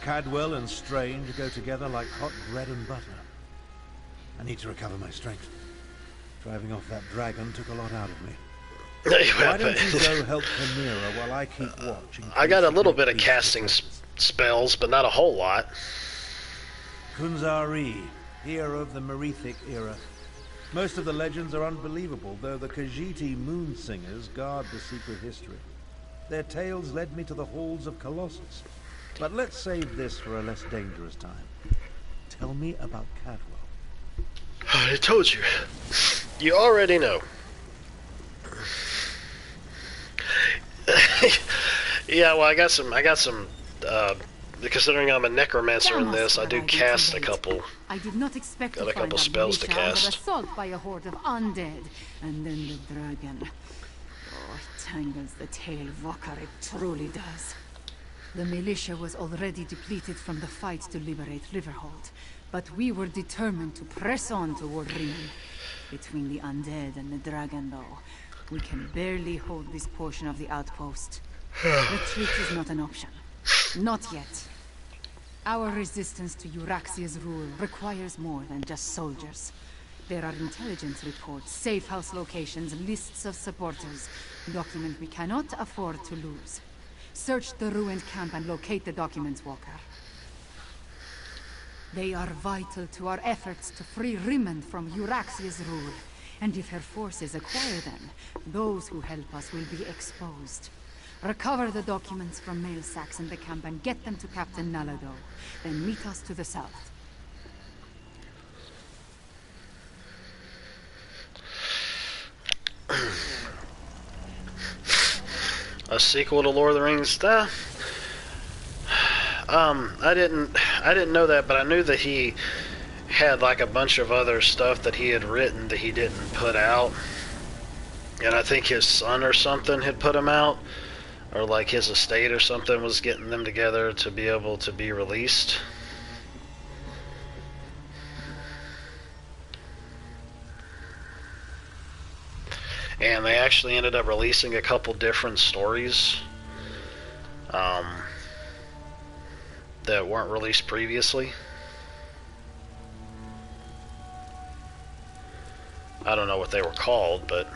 Cadwell and Strange go together like hot bread and butter. I need to recover my strength. Driving off that dragon took a lot out of me. Why don't you go help Chimera while I keep watching? I got a little bit of casting spells, but not a whole lot. Kunzari, hero of the Merethic era. Most of the legends are unbelievable, though the Khajiit moon singers guard the secret history. Their tales led me to the halls of Colossus. But let's save this for a less dangerous time. Tell me about Cadwell. I told you. You already know. Yeah, well, I got some, considering I'm a necromancer in this, I do cast a couple. I did not expect Got a couple spells to cast. Assault by a horde of undead, and then the dragon. Oh, it tangles the tail, Vokar, it truly does. The militia was already depleted from the fight to liberate Riverhold, but we were determined to press on toward Riemann. Between the undead and the dragon, though, we can barely hold this portion of the outpost. Retreat is not an option. Not yet. Our resistance to Euraxia's rule requires more than just soldiers. There are intelligence reports, safe house locations, lists of supporters. Documents we cannot afford to lose. Search the ruined camp and locate the documents, Walker. They are vital to our efforts to free Riemann from Euraxia's rule. And if her forces acquire them, those who help us will be exposed. Recover the documents from mail sacks in the camp and get them to Captain Nalado. Then meet us to the south. A sequel to Lord of the Rings? I didn't know that, but I knew that he had like a bunch of other stuff that he had written that he didn't put out. And I think his son or something had put them out, or like his estate or something was getting them together to be able to be released. And they actually ended up releasing a couple different stories that weren't released previously. I don't know what they were called, but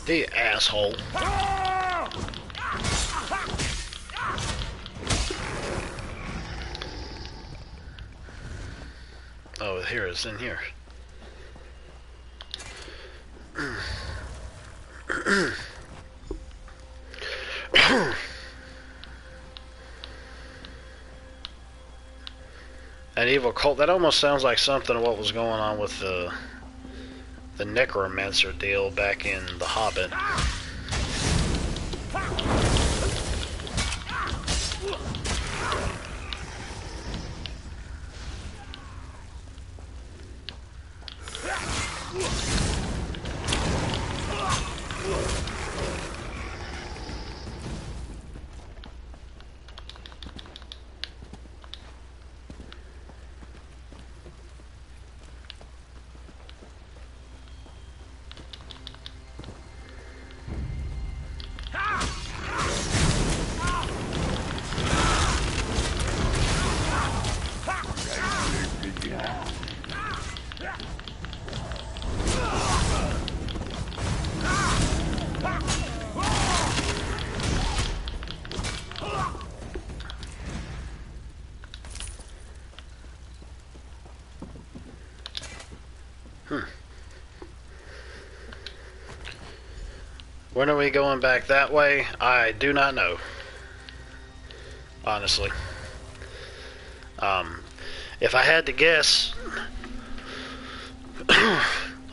The asshole. Oh, here it's in here. An evil cult. That almost sounds like something of what was going on with the Necromancer deal back in The Hobbit. When are we going back that way? I do not know. Honestly. If I had to guess...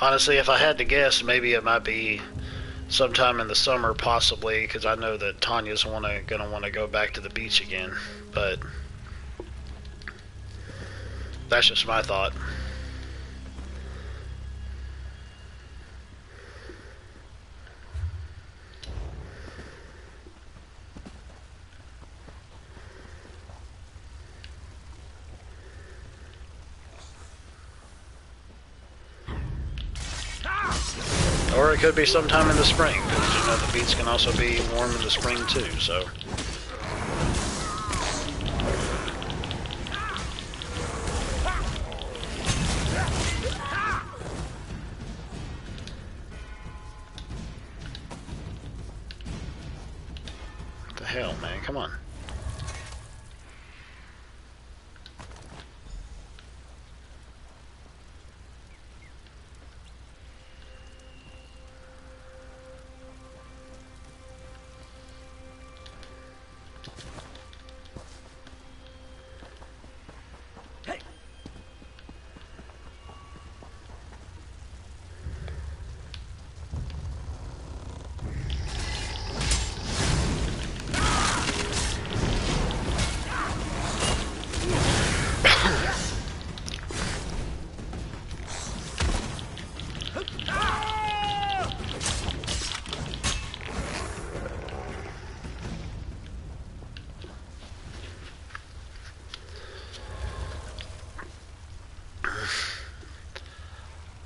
honestly, if I had to guess, maybe it might be sometime in the summer, possibly, because I know that Tanya's gonna want to go back to the beach again. But... that's just my thought. Or it could be sometime in the spring, because you know the beach can also be warm in the spring too, so. What the hell, man? Come on.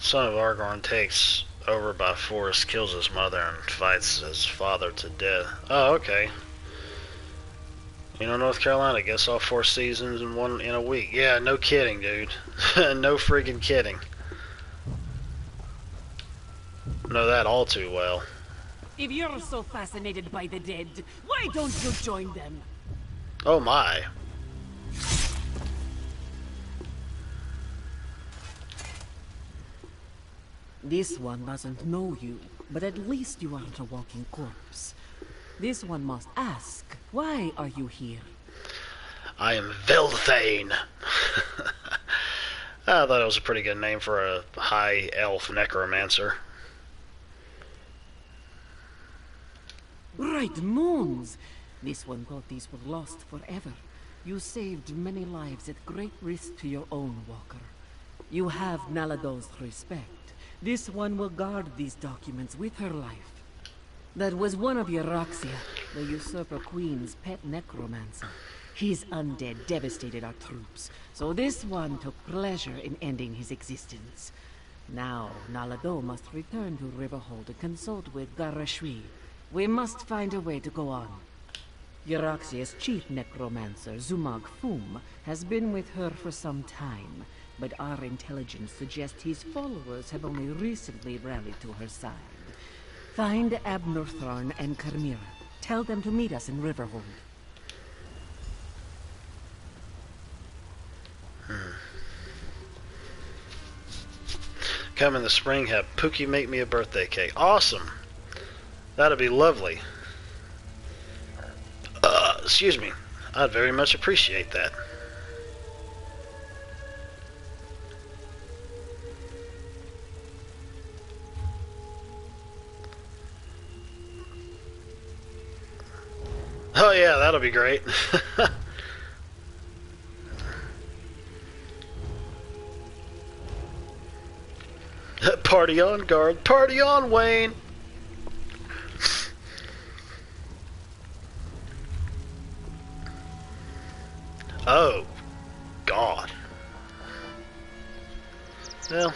Son of Aragorn takes over by force, kills his mother, and fights his father to death. Oh, okay. You know, North Carolina gets all 4 seasons in a week. Yeah, no kidding, dude. No friggin' kidding. Know that all too well. If you're so fascinated by the dead, why don't you join them? Oh my. This one doesn't know you, but at least you aren't a walking corpse. This one must ask, why are you here? I am Velthane. I thought it was a pretty good name for a high elf necromancer. Bright moons! This one thought these were lost forever. You saved many lives at great risk to your own, Walker. You have Nalado's respect. This one will guard these documents with her life. That was one of Euroxia, the Usurper Queen's pet necromancer. His undead devastated our troops, so this one took pleasure in ending his existence. Now, Nalado must return to Riverhold and consult with Garashwi. We must find a way to go on. Euroxia's chief necromancer, Zumag Fum, has been with her for some time, but our intelligence suggests his followers have only recently rallied to her side. Find Abnortharn and Carmira. Tell them to meet us in Riverhold. Come in the spring, have Pookie make me a birthday cake. Awesome. That'd be lovely. Excuse me. I'd very much appreciate that. Oh yeah, that'll be great. Party on, guard. Party on, Wayne. Oh, God. Well.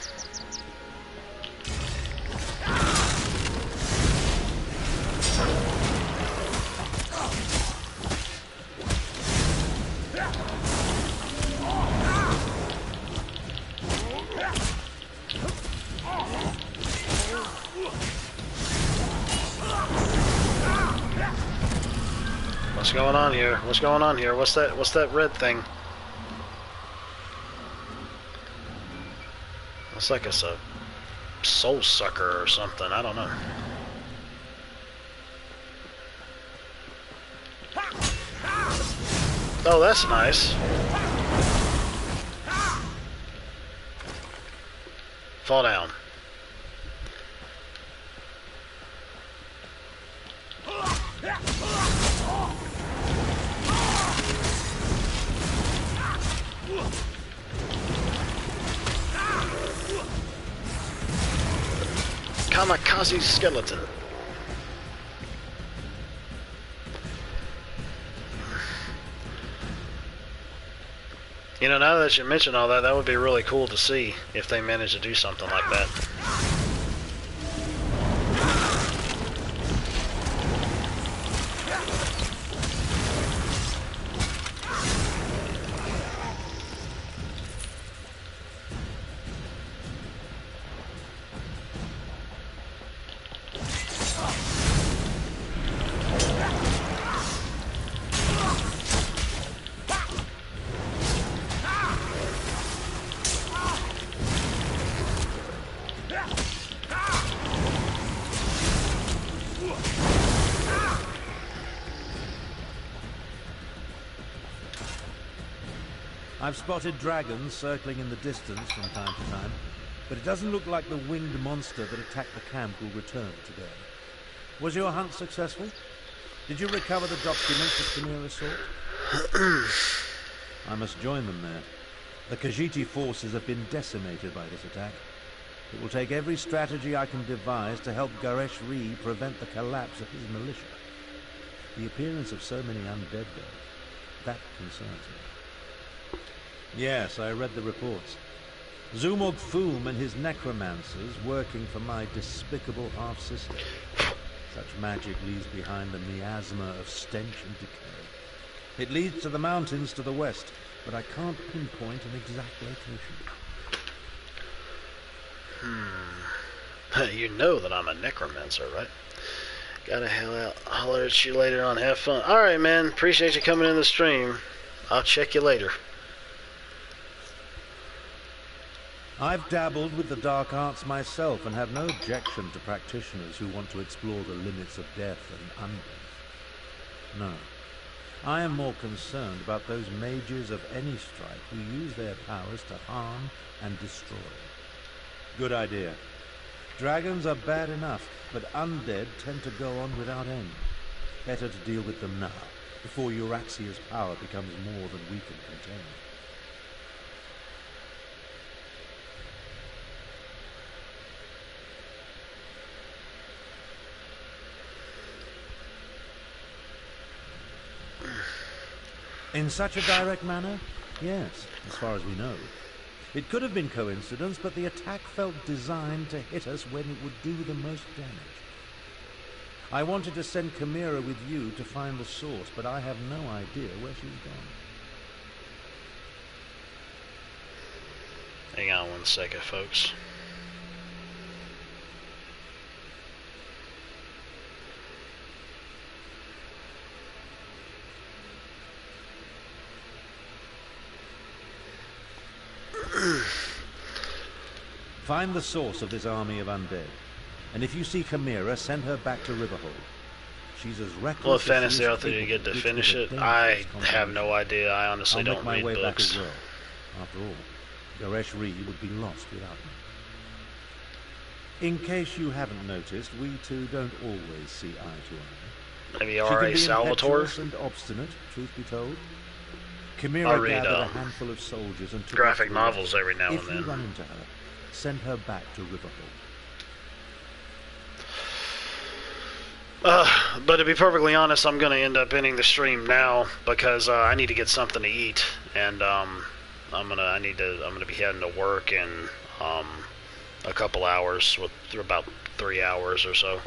What's going on here? What's going on here? What's that red thing? Looks like it's a soul sucker or something. I don't know. Oh, that's nice. Fall down. Kamikaze skeleton. You know, now that you mention all that, that would be really cool to see if they manage to do something like that. I've spotted dragons circling in the distance from time to time, but it doesn't look like the winged monster that attacked the camp will return today. Was your hunt successful? Did you recover the documents that Chimera sought? I must join them there. The Khajiit forces have been decimated by this attack. It will take every strategy I can devise to help Garesh Ree prevent the collapse of his militia. The appearance of so many undead, though, that concerns me. Yes, I read the reports. Zumog Foom and his necromancers working for my despicable half-sister. Such magic leaves behind a miasma of stench and decay. It leads to the mountains to the west, but I can't pinpoint an exact location. You know that I'm a necromancer, right? Gotta hell out. Holler at you later on. Have fun. Alright, man. Appreciate you coming in the stream. I'll check you later. I've dabbled with the dark arts myself and have no objection to practitioners who want to explore the limits of death and undeath. No. I am more concerned about those mages of any stripe who use their powers to harm and destroy. Good idea. Dragons are bad enough, but undead tend to go on without end. Better to deal with them now, before Euraxia's power becomes more than we can contain. In such a direct manner? Yes, as far as we know. It could have been coincidence, but the attack felt designed to hit us when it would do the most damage. I wanted to send Chimera with you to find the source, but I have no idea where she's gone. Hang on one second, folks. Find the source of this army of undead. And if you see Chimera, send her back to Riverhold. She's as reckless. What as fantasy she is author did you get to capable, finish which it? is a I dangerous have no idea. I honestly I'll don't make my read way back books. as well. After all, Goresh Ree would be lost without me. In case you haven't noticed, we two don't always see eye to eye. Maybe She R.A. can be Salvatore? impetuous and obstinate, truth be told. Chimera I read, gathered a handful of soldiers and took graphic off to novels Riverhold. every now and If then. you run into her, send her back to Riverhold. But to be perfectly honest, I'm going to end up ending the stream now because I need to get something to eat, and I'm gonna be heading to work in a couple hours, about 3 hours or so.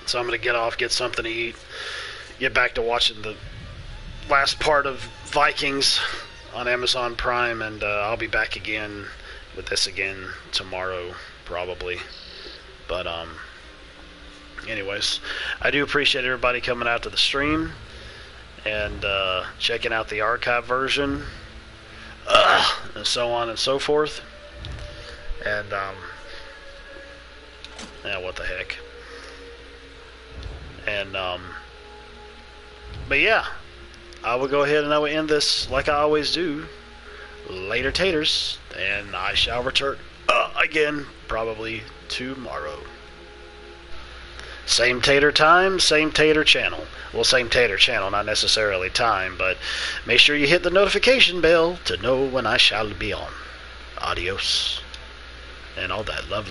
So I'm gonna get off, get something to eat, get back to watching the last part of Vikings on Amazon Prime, and I'll be back again with this again tomorrow probably. But anyways, I do appreciate everybody coming out to the stream and checking out the archive version, and so on and so forth. And yeah, what the heck. And but yeah, I will go ahead and I will end this like I always do. Later, taters, and I shall return again probably tomorrow. Same tater time, same tater channel. Well, same tater channel, not necessarily time, but make sure you hit the notification bell to know when I shall be on. Adios. And all that lovely